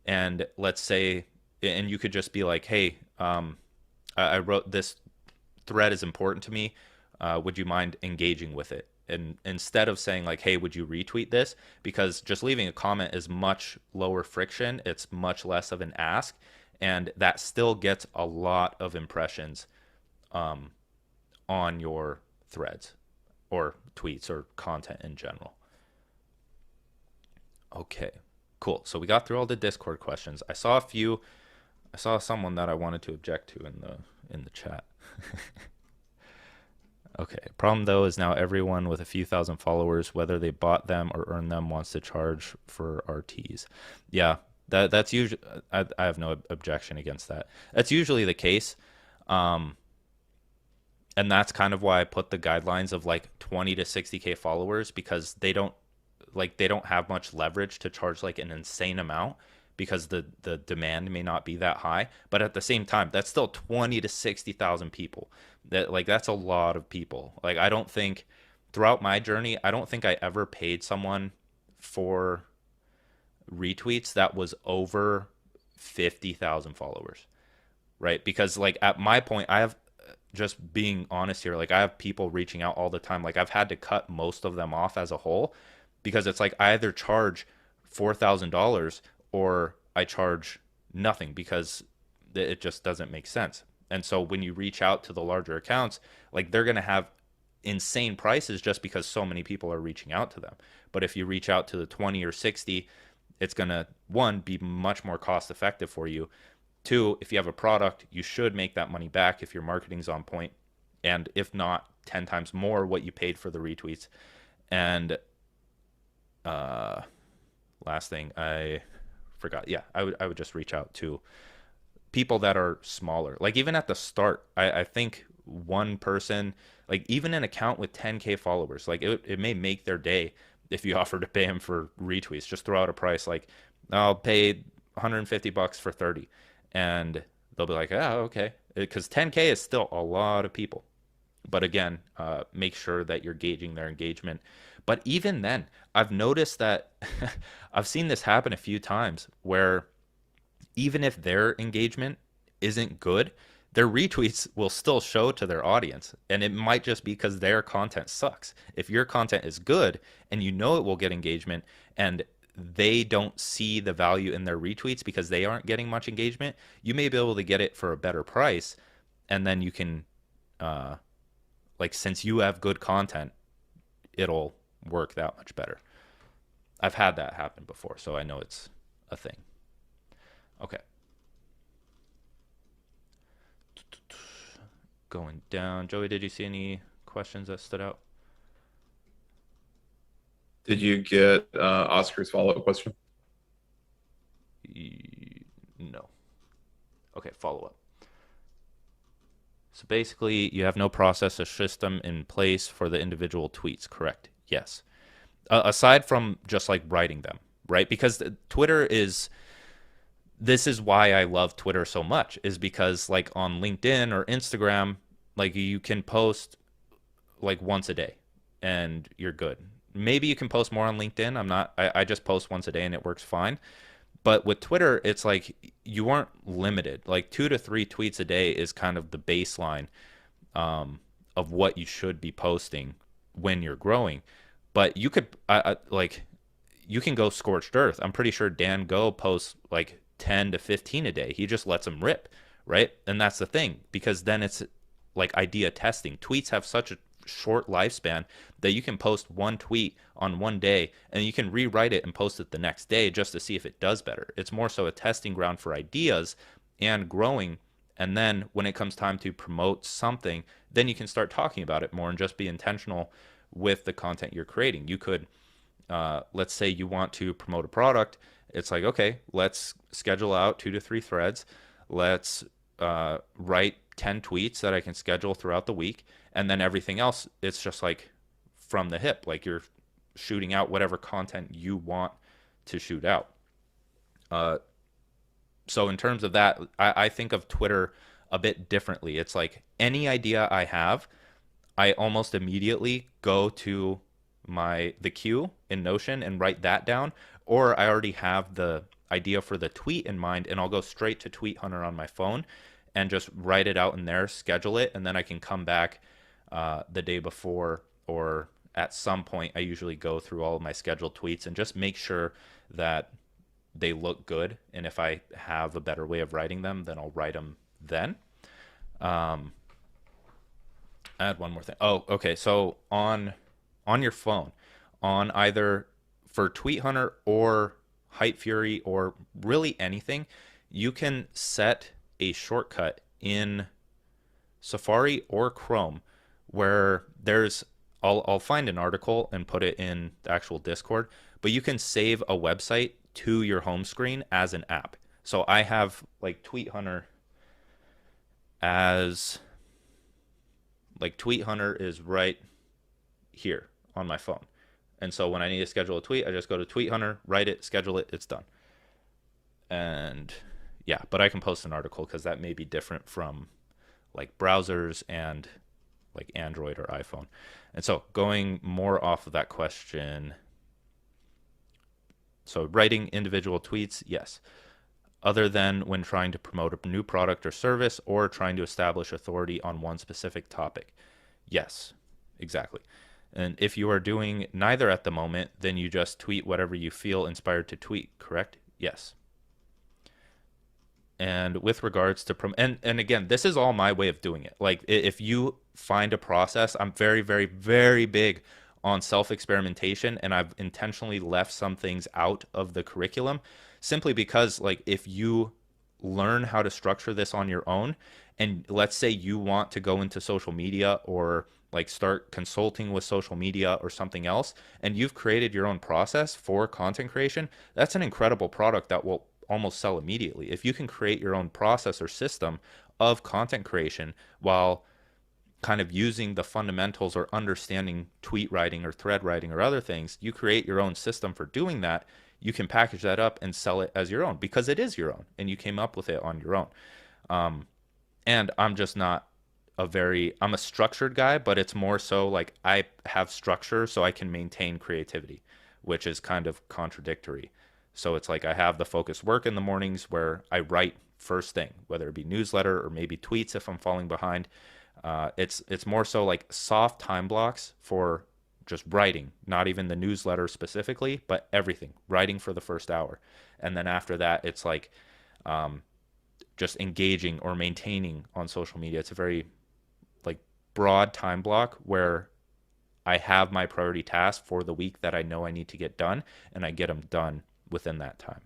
and let's say, and you could just be like, hey, I wrote this thread is important to me. Would you mind engaging with it? And instead of saying like, hey, would you retweet this? Because just leaving a comment is much lower friction. It's much less of an ask. And that still gets a lot of impressions um, on your threads or tweets or content in general. Okay, cool. So we got through all the Discord questions. I saw someone that I wanted to object to in the chat. Okay. Problem though is now everyone with a few thousand followers, whether they bought them or earned them, wants to charge for RTs. Yeah, that's usually. I have no objection against that. That's usually the case, um, and that's kind of why I put the guidelines of like 20 to 60K followers, because they don't have much leverage to charge like an insane amount, because the demand may not be that high. But at the same time, that's still 20 to 60,000 people. That's a lot of people. Like I don't think throughout my journey, I don't think I ever paid someone for retweets that was over 50,000 followers, right? Because like at my point, I have, just being honest here, like I have people reaching out all the time. Like I've had to cut most of them off as a whole, because it's like I either charge $4,000 or I charge nothing, because it just doesn't make sense. And so when you reach out to the larger accounts, like they're going to have insane prices just because so many people are reaching out to them. But if you reach out to the 20 or 60, it's going to, one, be much more cost effective for you. Two, if you have a product, you should make that money back if your marketing's on point. And if not, 10 times more what you paid for the retweets. And uh, last thing, I forgot. Yeah, I would just reach out to people that are smaller. Like even at the start, I think one person, like even an account with 10K followers, like it may make their day if you offer to pay them for retweets. Just throw out a price like, I'll pay 150 bucks for 30, and they'll be like, oh, okay, because 10K is still a lot of people. But again, make sure that you're gauging their engagement. But even then, I've noticed that I've seen this happen a few times where even if their engagement isn't good, their retweets will still show to their audience. And it might just be because their content sucks. If your content is good and you know it will get engagement, and they don't see the value in their retweets because they aren't getting much engagement, you may be able to get it for a better price. And then you can, uh, like, since you have good content, it'll work that much better. I've had that happen before, so I know it's a thing. Okay. Going down. Joey, did you see any questions that stood out? Did you get Oscar's follow-up question? No. Okay, follow up. So basically, you have no process or system in place for the individual tweets, correct? Yes. Aside from just like writing them, right? Because Twitter is, this is why I love Twitter so much, is because like on LinkedIn or Instagram, like you can post like once a day and you're good. Maybe you can post more on LinkedIn. I just post once a day and it works fine. But with Twitter, it's like you aren't limited. Like 2 to 3 tweets a day is kind of the baseline. of what you should be posting when you're growing. But you could like you can go scorched earth. I'm pretty sure Dan Go posts like 10 to 15 a day. He just lets them rip, right? And that's the thing, because then it's like idea testing. Tweets have such a short lifespan that you can post one tweet on one day and you can rewrite it and post it the next day just to see if it does better. It's more so a testing ground for ideas and growing. And then when it comes time to promote something, then you can start talking about it more and just be intentional with the content you're creating. You could, let's say you want to promote a product. It's like, okay, let's schedule out 2 to 3 threads. Let's write 10 tweets that I can schedule throughout the week. And then everything else, it's just like from the hip, like you're shooting out whatever content you want to shoot out. Uh, so in terms of that, I think of Twitter a bit differently. It's like any idea I have, I almost immediately go to the queue in Notion and write that down, or I already have the idea for the tweet in mind, and I'll go straight to Tweet Hunter on my phone and just write it out in there, schedule it, and then I can come back the day before or at some point. I usually go through all of my scheduled tweets and just make sure that they look good. And if I have a better way of writing them, then I'll write them then. Um, I had one more thing. Oh, okay. So on your phone, on either for Tweet Hunter or Hype Fury or really anything, you can set a shortcut in Safari or Chrome where I'll find an article and put it in the actual Discord, but you can save a website to your home screen as an app. So I have like Tweet Hunter as like Tweet Hunter is right here on my phone. And so when I need to schedule a tweet, I just go to Tweet Hunter, write it, schedule it, it's done. And yeah, but I can post an article because that may be different from like browsers and like Android or iPhone. And so going more off of that question, so writing individual tweets, yes. Other than when trying to promote a new product or service or trying to establish authority on one specific topic. Yes, exactly. And if you are doing neither at the moment, then you just tweet whatever you feel inspired to tweet, correct? Yes. And with regards to and again, this is all my way of doing it. Like if you find a process, I'm very, very, very big on self-experimentation, and I've intentionally left some things out of the curriculum simply because like if you learn how to structure this on your own, and let's say you want to go into social media or like start consulting with social media or something else, and you've created your own process for content creation, that's an incredible product that will almost sell immediately. If you can create your own process or system of content creation while kind of using the fundamentals or understanding tweet writing or thread writing or other things, you create your own system for doing that. You can package that up and sell it as your own because it is your own and you came up with it on your own. And I'm just not I'm a structured guy, but it's more so like I have structure so I can maintain creativity, which is kind of contradictory. So it's like I have the focused work in the mornings where I write first thing, whether it be newsletter or maybe tweets if I'm falling behind. It's more so like soft time blocks for just writing, not even the newsletter specifically, but everything, writing for the first hour. And then after that, it's like just engaging or maintaining on social media. It's a very like broad time block where I have my priority tasks for the week that I know I need to get done, and I get them done within that time.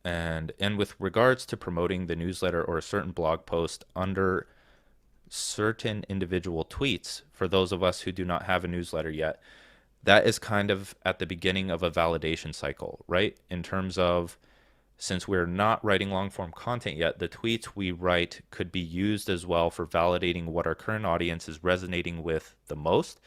And with regards to promoting the newsletter or a certain blog post under certain individual tweets, for those of us who do not have a newsletter yet, that is kind of at the beginning of a validation cycle, right? In terms of, since we're not writing long form content yet, the tweets we write could be used as well for validating what our current audience is resonating with the most.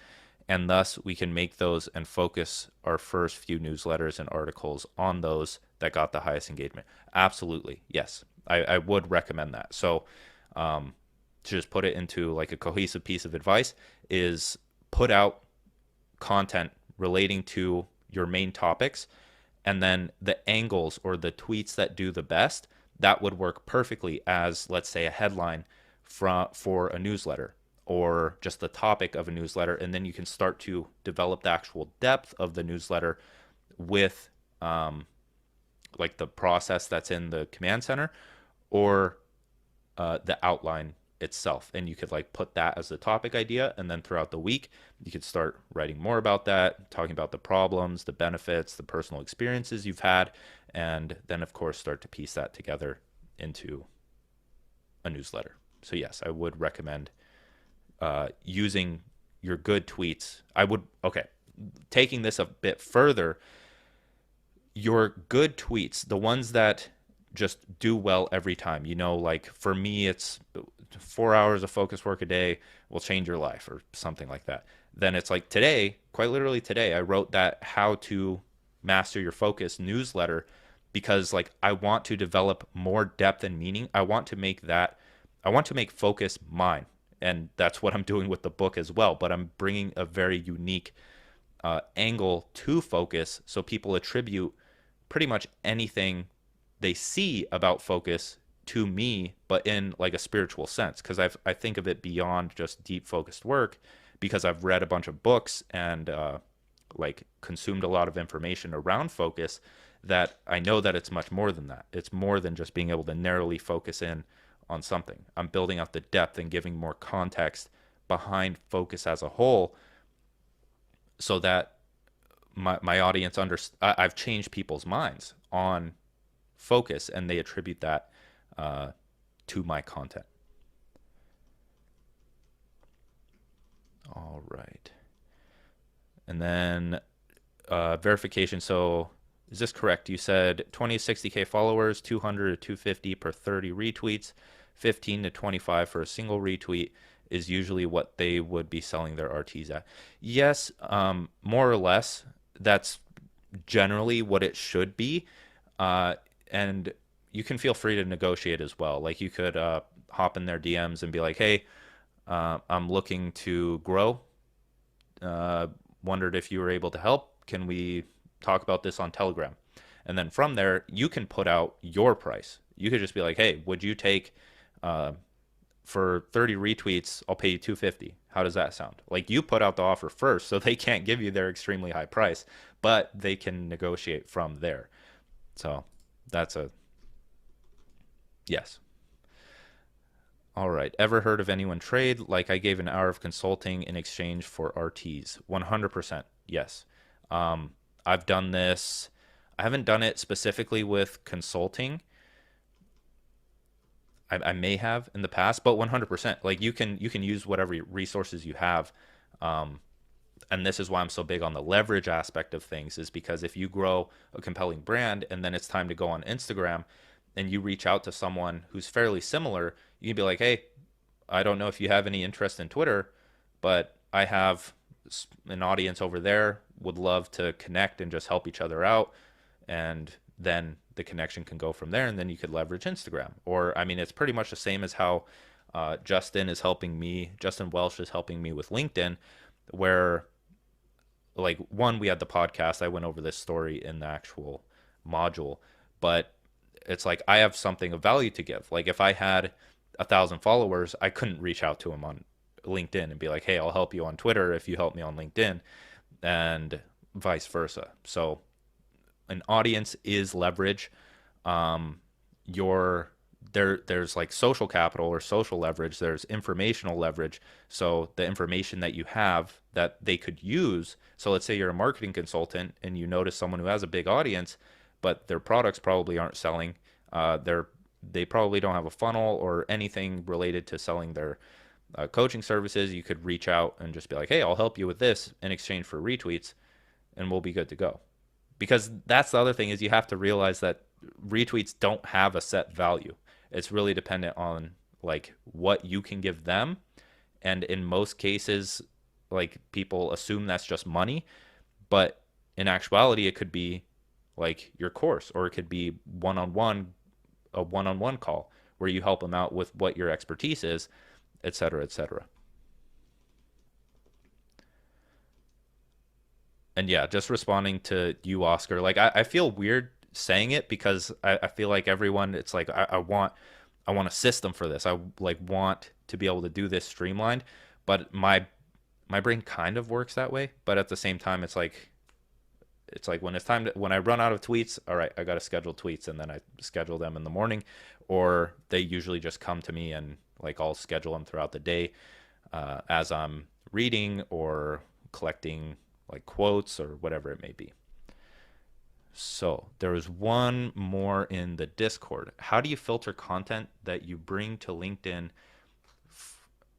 And thus we can make those and focus our first few newsletters and articles on those that got the highest engagement. Absolutely. Yes. I would recommend that. So to just put it into like a cohesive piece of advice is put out content relating to your main topics, and then the angles or the tweets that do the best, that would work perfectly as, let's say, a headline for a newsletter or just the topic of a newsletter, and then you can start to develop the actual depth of the newsletter with like the process that's in the command center or the outline itself. And you could like put that as the topic idea, and then throughout the week you could start writing more about that, talking about the problems, the benefits, the personal experiences you've had, and then of course start to piece that together into a newsletter. So yes, I would recommend using your good tweets. I would, okay, taking this a bit further, your good tweets, the ones that just do well every time. You know, like for me, it's 4 hours of focus work a day will change your life or something like that. Then it's like today, quite literally today, I wrote that how to master your focus newsletter because like I want to develop more depth and meaning. I want to make focus mine. And that's what I'm doing with the book as well. But I'm bringing a very unique angle to focus so people attribute pretty much anything they see about focus to me, but in like a spiritual sense. Because I think of it beyond just deep focused work, because I've read a bunch of books and like consumed a lot of information around focus. That I know that it's much more than that. It's more than just being able to narrowly focus in on something. I'm building out the depth and giving more context behind focus as a whole, so that my audience I've changed people's minds on focus, and they attribute that to my content. All right. And then verification. So is this correct? You said 20 to 60K followers, 200 to 250 per 30 retweets, 15 to 25 for a single retweet is usually what they would be selling their RTs at. Yes, more or less, that's generally what it should be. And you can feel free to negotiate as well. Like you could hop in their DMs and be like, hey, I'm looking to grow. Wondered if you were able to help. Can we talk about this on Telegram? And then from there, you can put out your price. You could just be like, hey, would you take for 30 retweets, I'll pay you 250. How does that sound? Like you put out the offer first, so they can't give you their extremely high price, but they can negotiate from there. So that's a yes. All right. Ever heard of anyone trade? Like I gave an hour of consulting in exchange for RTs. 100%. Yes. I've done this. I haven't done it specifically with consulting. I may have in the past, but 100%. Like you can use whatever resources you have. And this is why I'm so big on the leverage aspect of things, is because if you grow a compelling brand and then it's time to go on Instagram and you reach out to someone who's fairly similar, you can be like, hey, I don't know if you have any interest in Twitter, but I have an audience over there, would love to connect and just help each other out. And then the connection can go from there, and then you could leverage Instagram. Or, I mean, it's pretty much the same as how Justin Welsh is helping me with LinkedIn, where like one, we had the podcast. I went over this story in the actual module, but it's like I have something of value to give. Like if I had 1,000 followers, I couldn't reach out to him on LinkedIn and be like, hey, I'll help you on Twitter if you help me on LinkedIn, and vice versa. So an audience is leverage. There's like social capital or social leverage. There's informational leverage. So the information that you have that they could use. So let's say you're a marketing consultant and you notice someone who has a big audience, but their products probably aren't selling. They probably don't have a funnel or anything related to selling their coaching services. You could reach out and just be like, hey, I'll help you with this in exchange for retweets, and we'll be good to go. Because that's the other thing, is you have to realize that retweets don't have a set value. It's really dependent on like what you can give them. And in most cases, like people assume that's just money, but in actuality, it could be like your course, or it could be a one-on-one call where you help them out with what your expertise is, et cetera, et cetera. And yeah, just responding to you, Oscar, like I feel weird saying it because I feel like everyone, it's like I want a system for this. I like want to be able to do this streamlined, but my brain kind of works that way. But at the same time, it's like when it's time to, when I run out of tweets, all right, I got to schedule tweets, and then I schedule them in the morning, or they usually just come to me, and like I'll schedule them throughout the day as I'm reading or collecting like quotes or whatever it may be. So there was one more in the Discord. How do you filter content that you bring to LinkedIn?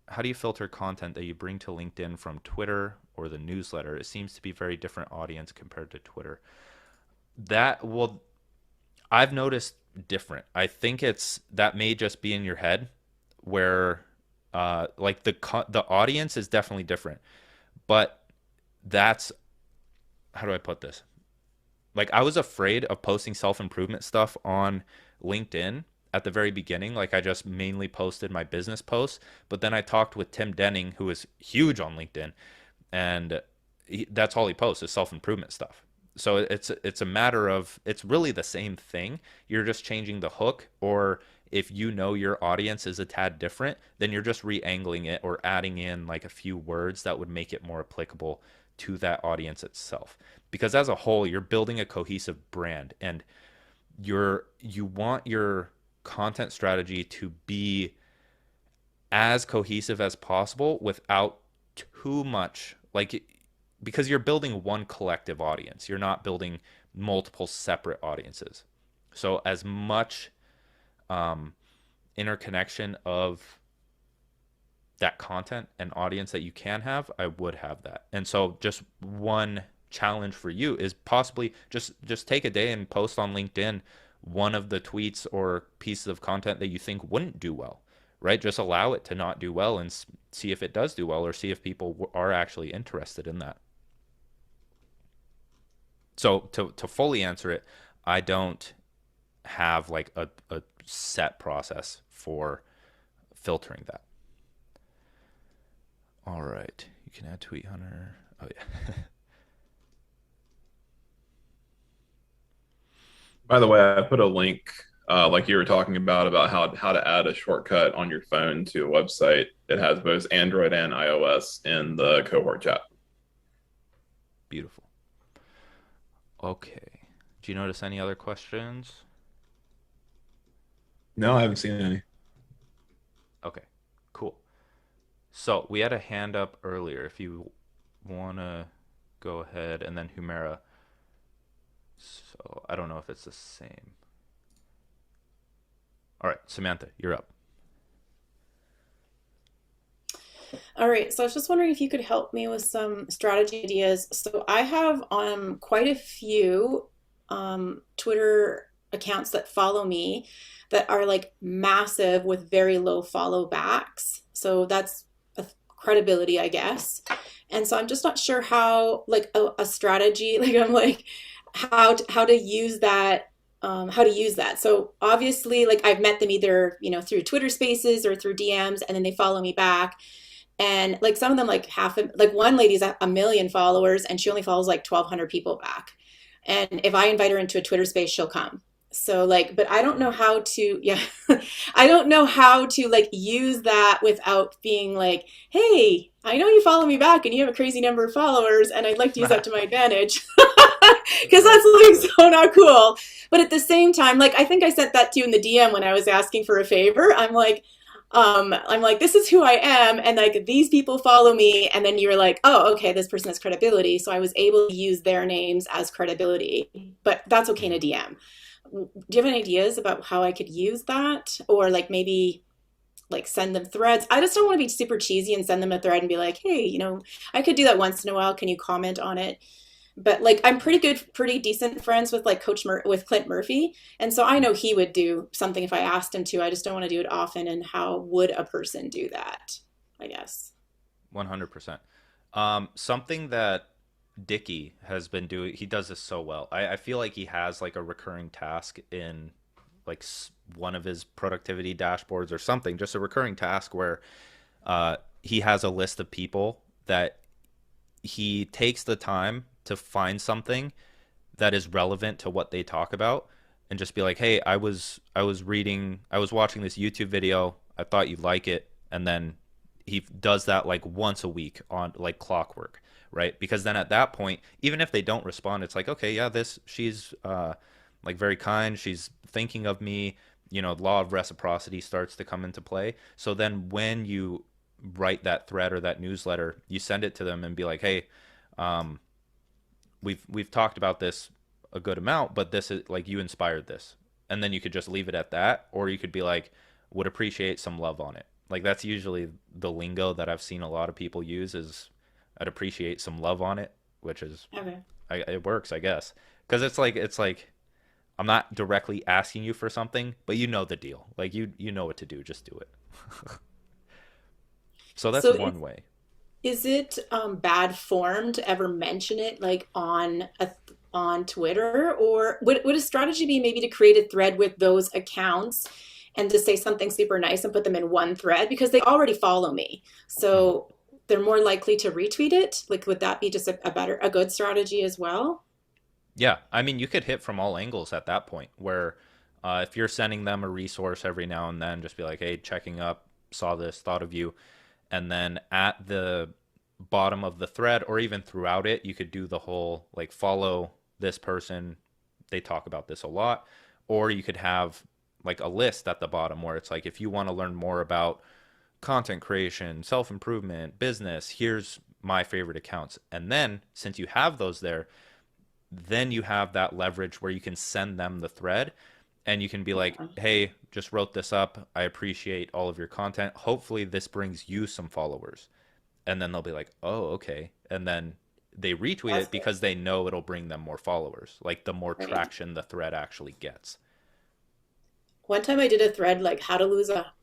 How do you filter content that you bring to LinkedIn from Twitter or the newsletter? It seems to be very different audience compared to Twitter. That will I've noticed different. I think it's that may just be in your head where like the audience is definitely different. But that's how do I put this? Like I was afraid of posting self-improvement stuff on LinkedIn at the very beginning. Like I just mainly posted my business posts, but then I talked with Tim Denning, who is huge on LinkedIn, and that's all he posts is self-improvement stuff. So it's a matter of it's really the same thing. You're just changing the hook, or if you know your audience is a tad different, then you're just re-angling it or adding in like a few words that would make it more applicable to that audience itself. Because as a whole, you're building a cohesive brand, and you want your content strategy to be as cohesive as possible without too much like because you're building one collective audience. You're not building multiple separate audiences. So as much um, interconnection of that content and audience that you can have, I would have that. And so just one challenge for you is possibly just take a day and post on LinkedIn one of the tweets or pieces of content that you think wouldn't do well, right? Just allow it to not do well and see if it does do well, or see if people are actually interested in that. So to fully answer it, I don't have like a set process for filtering that. All right. You can add Tweet Hunter. Oh, yeah. By the way, I put a link, like you were talking about how to add a shortcut on your phone to a website. It has both Android and iOS in the cohort chat. Beautiful. Okay. Do you notice any other questions? No, I haven't seen any. Okay. Cool. So we had a hand up earlier. If you want to go ahead, and then Humera. So I don't know if it's the same. All right, Samantha, you're up. All right, so I was just wondering if you could help me with some strategy ideas. So I have quite a few Twitter accounts that follow me that are like massive with very low follow backs. So that's a credibility, I guess. And so I'm just not sure how like a strategy, like I'm like how to use that how to use that. So obviously, like I've met them either, through Twitter Spaces or through DMs, and then they follow me back. And like some of them, like like one lady's a million followers, and she only follows like 1,200 people back. And if I invite her into a Twitter space, she'll come. So like, but I don't know how to, yeah, I don't know how to like use that without being like, hey, I know you follow me back and you have a crazy number of followers, and I'd like to use that to my advantage. Because that's like so not cool. But at the same time, like I think I sent that to you in the DM when I was asking for a favor. I'm like, this is who I am, and like these people follow me, and then you're like, oh, okay, this person has credibility, so I was able to use their names as credibility, but that's okay in a DM. Do you have any ideas about how I could use that, or like maybe like send them threads? I just don't want to be super cheesy and send them a thread and be like, hey, I could do that once in a while. Can you comment on it? But like I'm pretty decent friends with like with Clint Murphy, and so I know he would do something if I asked him to. I just don't want to do it often. And how would a person do that, I guess? 100%. Something that Dicky has been doing, he does this so well. I feel like he has like a recurring task in like one of his productivity dashboards or something, just a recurring task where he has a list of people that he takes the time to find something that is relevant to what they talk about, and just be like, hey, I was watching this YouTube video, I thought you'd like it. And then he does that like once a week on like clockwork, right? Because then at that point, even if they don't respond, it's like, okay, yeah, this she's like very kind, she's thinking of me, law of reciprocity starts to come into play. So then when you write that thread or that newsletter, you send it to them and be like, hey, um, we've talked about this a good amount, but this is like you inspired this. And then you could just leave it at that, or you could be like, would appreciate some love on it. Like that's usually the lingo that I've seen a lot of people use is I'd appreciate some love on it, which is Okay. it works, I guess. Because it's like I'm not directly asking you for something, but you know the deal. Like you know what to do, just do it. So that's So one way. is it bad form to ever mention it like on Twitter, or would a strategy be maybe to create a thread with those accounts and to say something super nice and put them in one thread because they already follow me, Mhm. so they're more likely to retweet it? Like, would that be just a good strategy as well? Yeah, I mean, you could hit from all angles at that point. Where if you're sending them a resource every now and then, just be like, "Hey, checking up, saw this, thought of you," and then at the bottom of the thread, or even throughout it, you could do the whole like follow this person. They talk about this a lot, or you could have like a list at the bottom where it's like, if you want to learn more about content creation, self improvement, business, here's my favorite accounts. And then since you have those there, then you have that leverage where you can send them the thread and you can be like, Yeah. hey, just wrote this up. I appreciate all of your content. Hopefully, this brings you some followers. And then they'll be like, oh, okay. And then they retweet That's it good. because they know it'll bring them more followers, like the more Right. traction the thread actually gets. One time I did a thread like how to lose a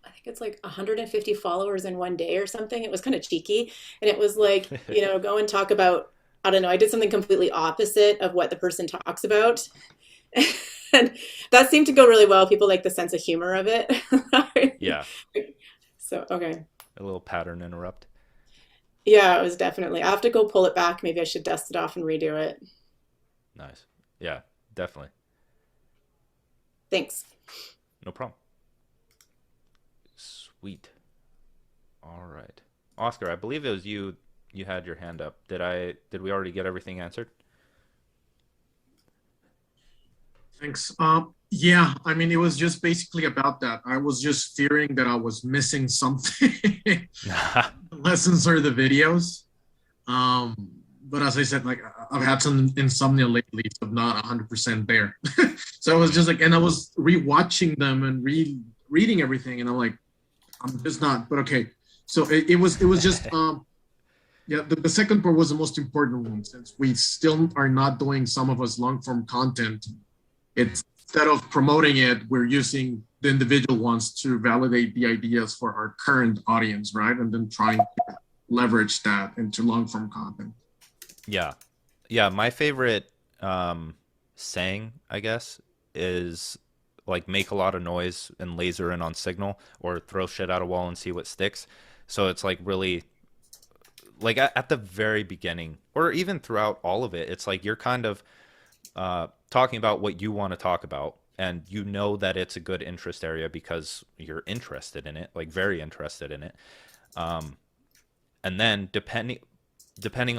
I think it's like 150 followers in one day or something. It was kind of cheeky. And it was like, go and talk about, I don't know, I did something completely opposite of what the person talks about. And that seemed to go really well. People like the sense of humor of it. Yeah, So, okay. a little pattern interrupt. Yeah, it was definitely. I have to go pull it back. Maybe I should dust it off and redo it. Nice. Yeah, definitely. Thanks. No problem. Sweet. All right. Oscar, I believe it was you. You had your hand up. Did we already get everything answered? Thanks. Yeah, I mean, it was just basically about that. I was just fearing that I was missing something, the lessons or the videos. Um, but as I said, like I've had some insomnia lately, so I'm not 100% there. So I was just like, and I was rewatching them and reading everything, and I'm like, I'm just not. But okay, so it was just yeah. The second part was the most important one since we still are not doing some of us long form content. It's instead of promoting it, we're using the individual ones to validate the ideas for our current audience, right? And then trying to leverage that into long form content. Yeah. Yeah, my favorite saying, I guess, is like make a lot of noise and laser in on signal or throw shit at a wall and see what sticks. So it's like really like at the very beginning or even throughout all of it, it's like you're kind of talking about what you want to talk about and you know that it's a good interest area because you're interested in it, like very interested in it. Um, and then depending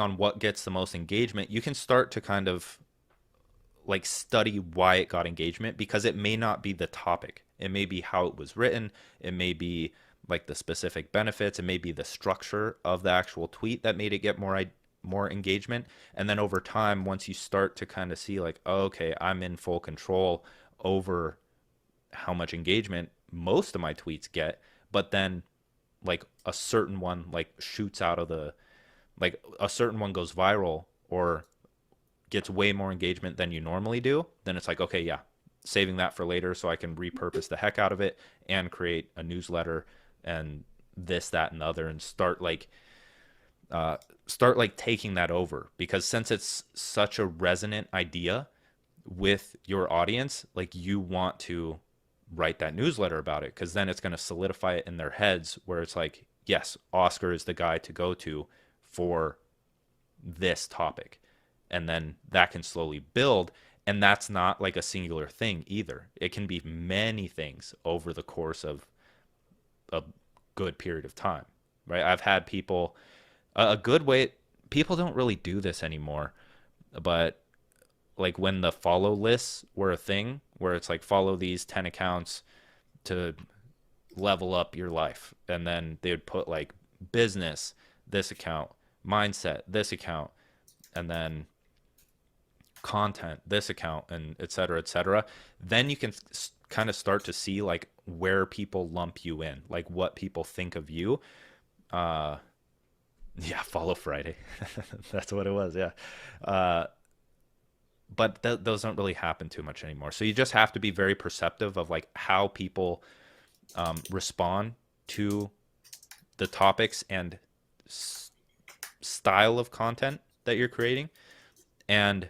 on what gets the most engagement, you can start to kind of like study why it got engagement because it may not be the topic. It may be how it was written. It may be like the specific benefits. It may be the structure of the actual tweet that made it get more engagement. And then over time, once you start to kind of see like, oh, okay, I'm in full control over how much engagement most of my tweets get, but then like a certain one like shoots out of the like a certain one goes viral or gets way more engagement than you normally do, then it's like, okay, yeah, saving that for later so I can repurpose the heck out of it and create a newsletter and this, that, and the other and start like taking that over because since it's such a resonant idea with your audience, like you want to write that newsletter about it because then it's going to solidify it in their heads where it's like, yes, Oscar is the guy to go to for this topic. And then that can slowly build. And that's not like a singular thing either. It can be many things over the course of a good period of time, right? I've had people, a good way, people don't really do this anymore, but like when the follow lists were a thing, where it's like follow these 10 accounts to level up your life. And then they would put like business, this account, mindset, this account, and then content, this account, and et cetera, et cetera. Then you can kind of start to see like where people lump you in, like what people think of you. Uh, yeah, follow Friday. That's what it was. Yeah. Uh, but those don't really happen too much anymore. So you just have to be very perceptive of like how people respond to the topics and style of content that you're creating. And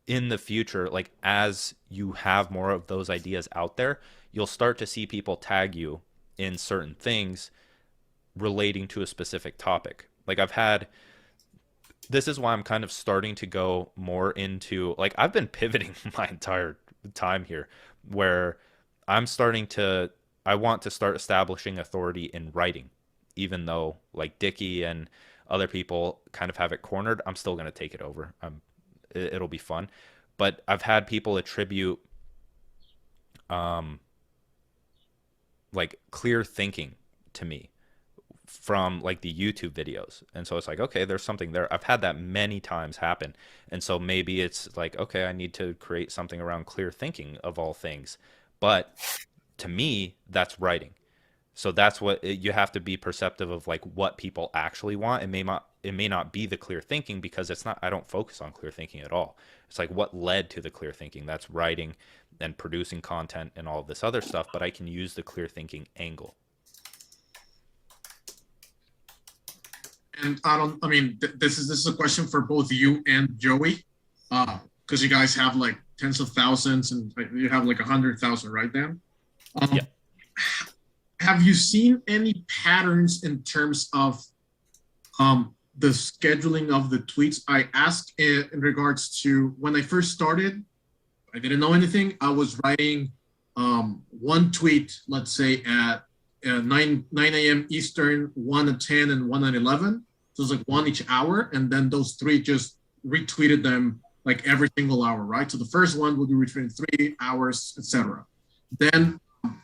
in the future, like as you have more of those ideas out there, you'll start to see people tag you in certain things relating to a specific topic. Like I've had, this is why I'm kind of starting to go more into, like I've been pivoting my entire time here, where I'm starting to, I want to start establishing authority in writing, even though like Dicky and other people kind of have it cornered. I'm still going to take it over. It'll be fun. But I've had people attribute um, like clear thinking to me from like the YouTube videos. And so it's like, okay, there's something there. I've had that many times happen. And so maybe it's like, okay, I need to create something around clear thinking of all things. But to me, that's writing. So that's what you have to be perceptive of, like what people actually want. It may not be the clear thinking, because it's not, I don't focus on clear thinking at all. It's like what led to the clear thinking. That's writing and producing content and all of this other stuff, but I can use the clear thinking angle. And I mean, this is a question for both you and Joey, because you guys have like tens of thousands and you have like 100,000, right, Dan? Yeah. Have you seen any patterns in terms of the scheduling of the tweets? I asked in regards to when I first started, I didn't know anything. I was writing one tweet, let's say at 9 a.m. Eastern, 1 at 10, and 1 at 11. So it's like one each hour. And then those three just retweeted them like every single hour, right? So the first one would be between 3 hours, etc. Then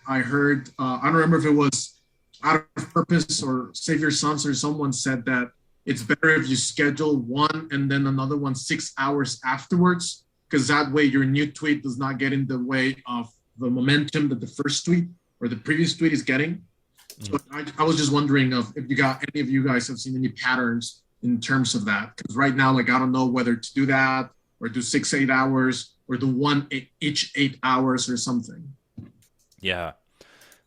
I heard, I don't remember if it was Out of Purpose or Save Your Sons or someone said that it's better if you schedule one and then another one 6 hours afterwards, because that way your new tweet does not get in the way of the momentum that the first tweet or the previous tweet is getting. So I was just wondering if any of you guys have seen any patterns in terms of that, because right now, like I don't know whether to do that or do 8 hours or do one each 8 hours or something. Yeah.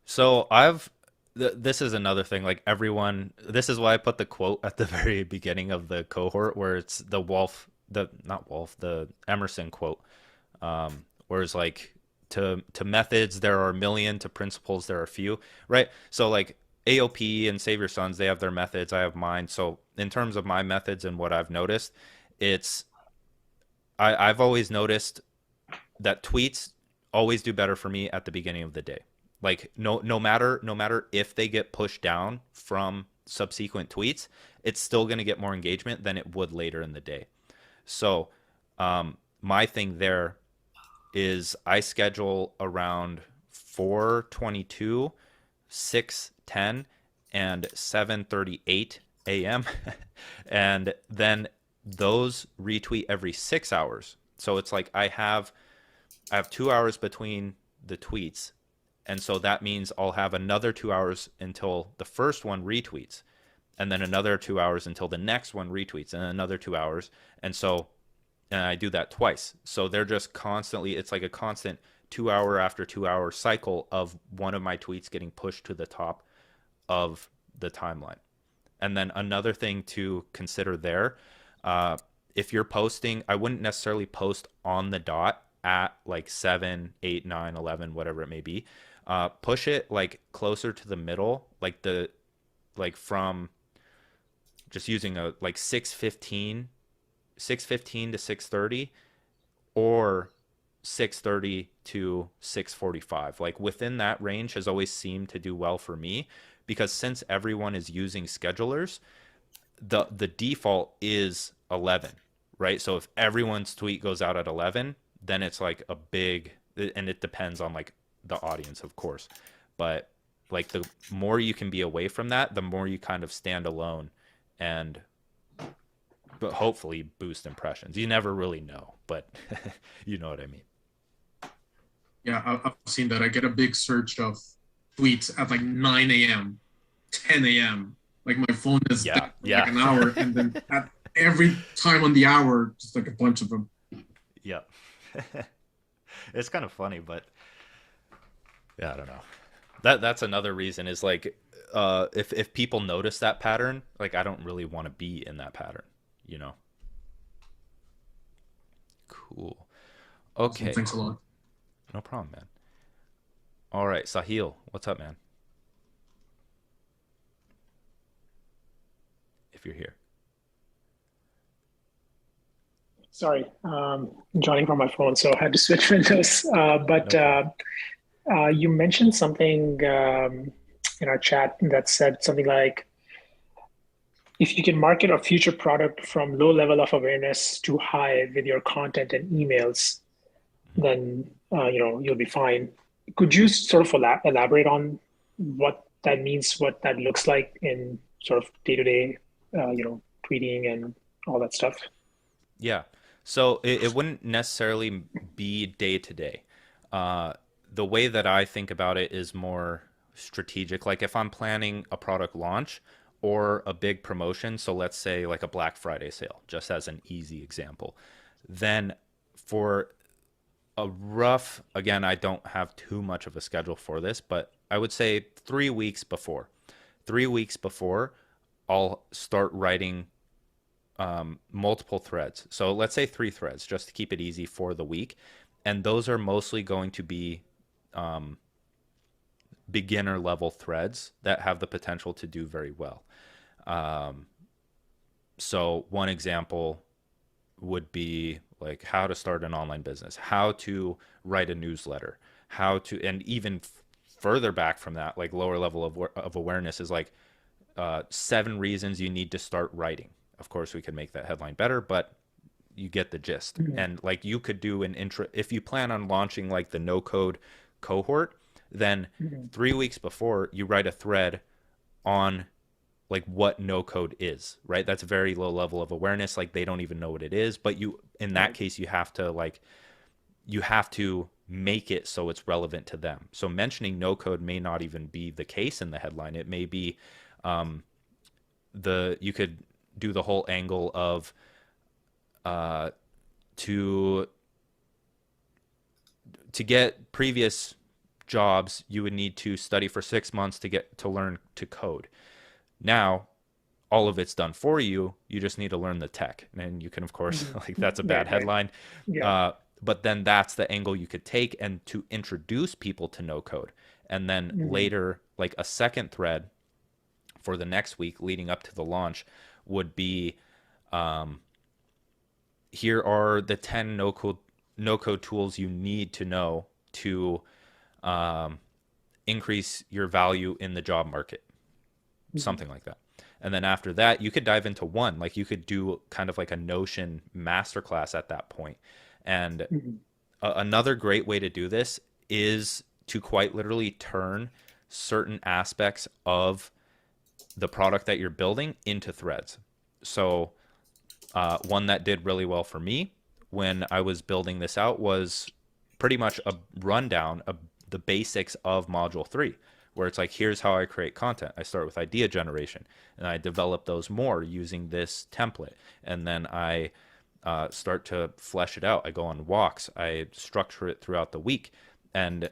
So this is another thing, like everyone, this is why I put the quote at the very beginning of the cohort, where it's the Emerson quote, where it's like, to methods there are a million, to principles there are few, right? So like AOP and Save Your Sons, they have their methods, I have mine. So in terms of my methods and what I've noticed, I've always noticed that tweets always do better for me at the beginning of the day. Like no matter if they get pushed down from subsequent tweets, it's still going to get more engagement than it would later in the day. So my thing there is I schedule around 4:22, 6:10, and 7:38 a.m. and then those retweet every 6 hours. So it's like I have 2 hours between the tweets, and so that means I'll have another 2 hours until the first one retweets, and then another 2 hours until the next one retweets, and another 2 hours. And I do that twice. So they're just constantly, it's like a constant 2 hour after 2 hour cycle of one of my tweets getting pushed to the top of the timeline. And then another thing to consider there, if you're posting, I wouldn't necessarily post on the dot at like 7, 8, 9, 11, whatever it may be. Push it like closer to the middle, like from just using a like 6:15 to 6:30, or 6:30 to 6:45. Like within that range has always seemed to do well for me, because since everyone is using schedulers, the default is 11, right? So if everyone's tweet goes out at 11, then it's like a big, and it depends on like the audience, of course. But like the more you can be away from that, the more you kind of stand alone and but hopefully boost impressions. You never really know, but you know what I mean. Yeah, I've seen that. I get a big surge of tweets at like 9 a.m., 10 a.m. Like my phone is Yeah, down for yeah. like an hour, and then at every time on the hour, just like a bunch of them. Yeah. It's kind of funny, but yeah, I don't know. That's another reason is like if people notice that pattern, like I don't really want to be in that pattern, you know. Cool. Awesome. Okay. Thanks a lot. No problem, man. All right, Sahil, what's up, man? If you're here. Sorry, joining from my phone, so I had to switch windows. But No problem. you mentioned something in our chat that said something like, if you can market a future product from low level of awareness to high with your content and emails, then you'll be fine. Could you sort of elaborate on what that means, what that looks like in sort of day-to-day, tweeting and all that stuff? Yeah. So it wouldn't necessarily be day to day. The way that I think about it is more strategic. Like if I'm planning a product launch or a big promotion, so let's say like a Black Friday sale, just as an easy example, then for a rough, again, I don't have too much of a schedule for this, but I would say 3 weeks before. 3 weeks before, I'll start writing multiple threads. So let's say 3 threads just to keep it easy for the week. And those are mostly going to be beginner level threads that have the potential to do very well. So one example would be like how to start an online business, how to write a newsletter, how to, and even further back from that, like lower level of awareness is like 7 reasons you need to start writing. Of course, we could make that headline better, but you get the gist. Mhm. And like you could do an intro if you plan on launching like the no code cohort, then Mhm. 3 weeks before you write a thread on like what no code is, right? That's a very low level of awareness. Like they don't even know what it is, but you, in that Right. case, you have to make it so it's relevant to them. So mentioning no code may not even be the case in the headline. It may be um, you could do the whole angle of uh, to get previous jobs, you would need to study for 6 months to get to learn to code. Now, all of it's done for you. You just need to learn the tech. And you can, of course, Mhm. like that's a bad Right, right. headline. Yeah. But then that's the angle you could take and to introduce people to no code. And then Mhm. later, like a second thread for the next week leading up to the launch would be um, here are the 10 no code tools you need to know to um, increase your value in the job market, Mhm. something like that. And then after that, you could dive into one, like you could do kind of like a Notion masterclass at that point. And Mhm. another great way to do this is to quite literally turn certain aspects of the product that you're building into threads. So one that did really well for me when I was building this out was pretty much a rundown of the basics of module 3, where it's like, here's how I create content. I start with idea generation and I develop those more using this template. And then I start to flesh it out. I go on walks, I structure it throughout the week. And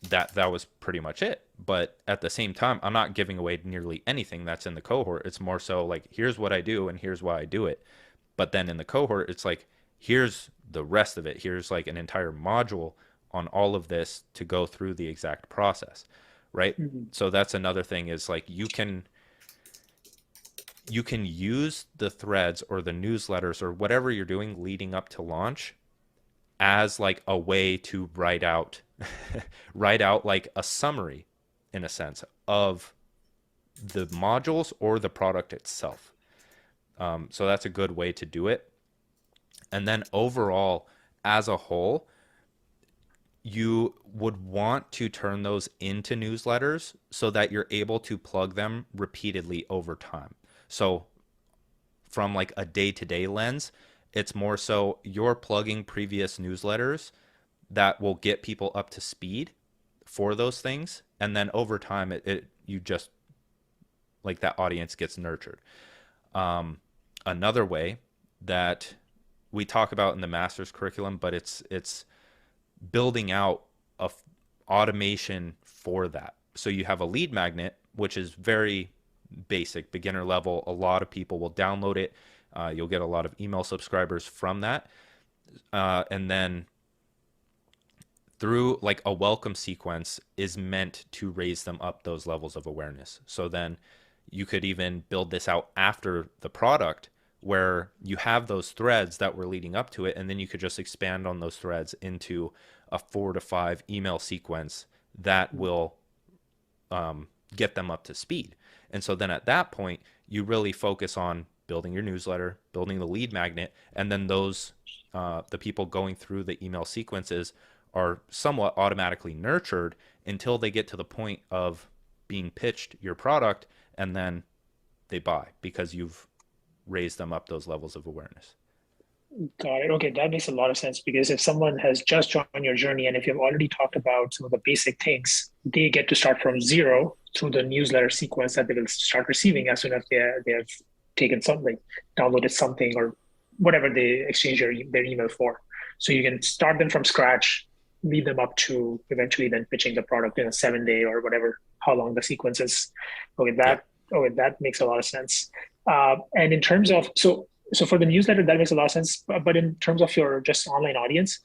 that was pretty much it. But at the same time, I'm not giving away nearly anything that's in the cohort. It's more so like, here's what I do and here's why I do it. But then in the cohort, it's like, here's the rest of it. Here's like an entire module on all of this to go through the exact process, right? Mhm. So that's another thing is like you can use the threads or the newsletters or whatever you're doing leading up to launch as like a way to write out write out like a summary in a sense of the modules or the product itself. So that's a good way to do it. And then overall, as a whole, you would want to turn those into newsletters so that you're able to plug them repeatedly over time. So from like a day-to-day lens, it's more so you're plugging previous newsletters that will get people up to speed for those things, and then over time it you just like that audience gets nurtured. Another way that we talk about in the master's curriculum, but it's building out a automation for that. So you have a lead magnet, which is very basic, beginner level. A lot of people will download it. You'll get a lot of email subscribers from that. And then through like a welcome sequence is meant to raise them up those levels of awareness. So then you could even build this out after the product where you have those threads that were leading up to it, and then you could just expand on those threads into a 4 to 5 email sequence that will get them up to speed. And so then at that point, you really focus on building your newsletter, building the lead magnet, and then those the people going through the email sequences are somewhat automatically nurtured until they get to the point of being pitched your product, and then they buy because you've raised them up those levels of awareness. Got it. Okay, that makes a lot of sense, because if someone has just joined your journey and if you've already talked about some of the basic things, they get to start from zero through the newsletter sequence that they will start receiving as soon as they have taken something, downloaded something, or whatever they exchange their email for. So you can start them from scratch, lead them up to eventually then pitching the product in a 7-day or whatever, how long the sequence is. That makes a lot of sense. And in terms of, so for the newsletter, that makes a lot of sense. But in terms of your just online audience,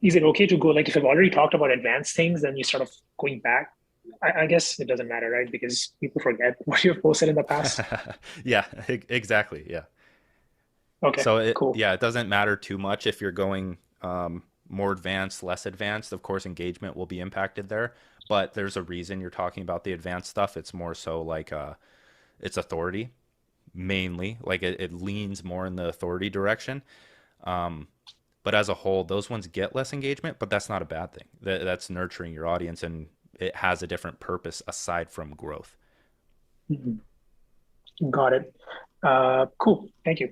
is it okay to go, like if you've already talked about advanced things, then you sort of going back? I guess it doesn't matter, right? Because people forget what you've posted in the past. Yeah, exactly. Yeah. Okay, So cool. it doesn't matter too much if you're going more advanced, less advanced. Of course, engagement will be impacted there, but there's a reason you're talking about the advanced stuff. It's more so like it's authority mainly, like it leans more in the authority direction. But as a whole, those ones get less engagement, but that's not a bad thing. That's nurturing your audience, and it has a different purpose aside from growth. Mm-hmm. Got it. Cool. Thank you.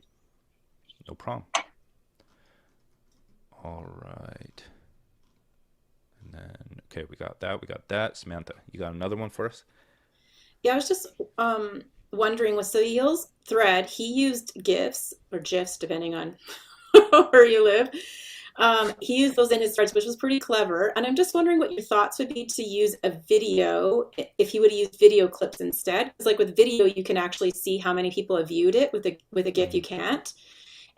No problem. All right. And then, okay, we got that. Samantha, you got another one for us? Yeah, I was just wondering with Sahil's thread, he used GIFs or GIFs, depending on where you live. He used those in his threads, which was pretty clever. And I'm just wondering what your thoughts would be to use a video, if he would use video clips instead. Because like with video, you can actually see how many people have viewed it. With a GIF, you can't.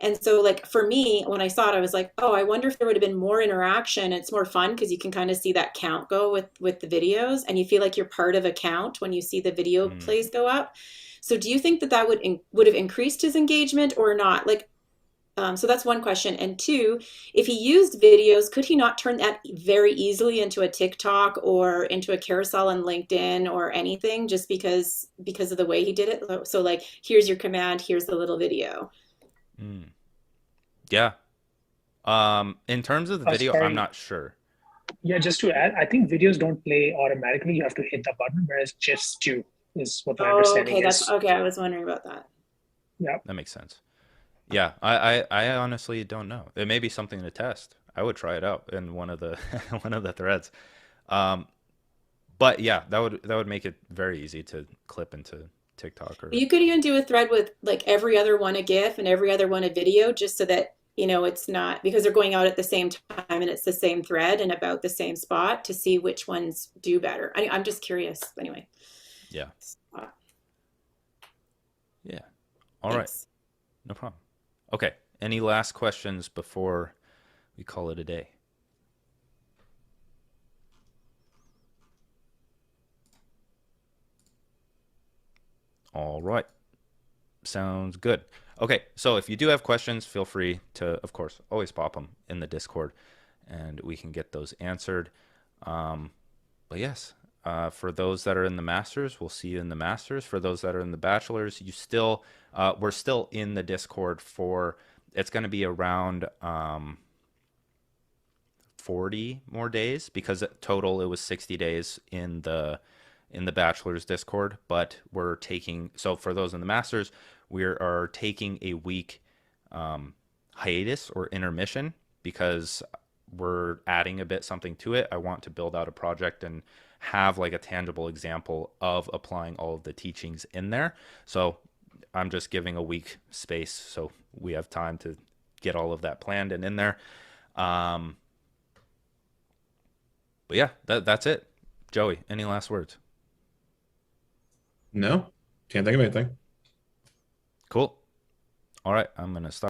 And so like for me, when I saw it, I was like, oh, I wonder if there would have been more interaction. It's more fun because you can kind of see that count go with the videos, and you feel like you're part of a count when you see the video plays go up. So do you think that would have increased his engagement or not? Like, so that's one question. And two, if he used videos, could he not turn that very easily into a TikTok or into a carousel on LinkedIn or anything, just because of the way he did it? So like, here's your command, here's the little video. Yeah. In terms of the video, I'm not sure. Yeah, just to add, I think videos don't play automatically. You have to hit the button, whereas GIFs do, is what my understanding is. That's okay. I was wondering about that. Yeah. That makes sense. Yeah, I honestly don't know. It may be something to test. I would try it out in one of the one of the threads. But yeah, that would make it very easy to clip into TikTok. Or you could even do a thread with like every other one a GIF and every other one a video, just so that it's not, because they're going out at the same time and it's the same thread and about the same spot, to see which ones do better. I'm just curious. Anyway. Yeah. Yeah. All right. No problem. Okay. Any last questions before we call it a day? All right. Sounds good. Okay. So if you do have questions, feel free to, of course, always pop them in the Discord. and we can get those answered. But yes, for those that are in the masters, we'll see you in the masters. For those that are in the bachelors, we're still in the Discord for, it's going to be around 40 more days, because total it was 60 days in the bachelor's Discord. But we're taking, so for those in the masters, we are taking a week hiatus or intermission, because we're adding a bit something to it. I want to build out a project and have like a tangible example of applying all of the teachings in there. So I'm just giving a week space so we have time to get all of that planned and in there. But yeah, that's it. Joey, any last words? No, can't think of anything. Cool. All right, I'm gonna stop.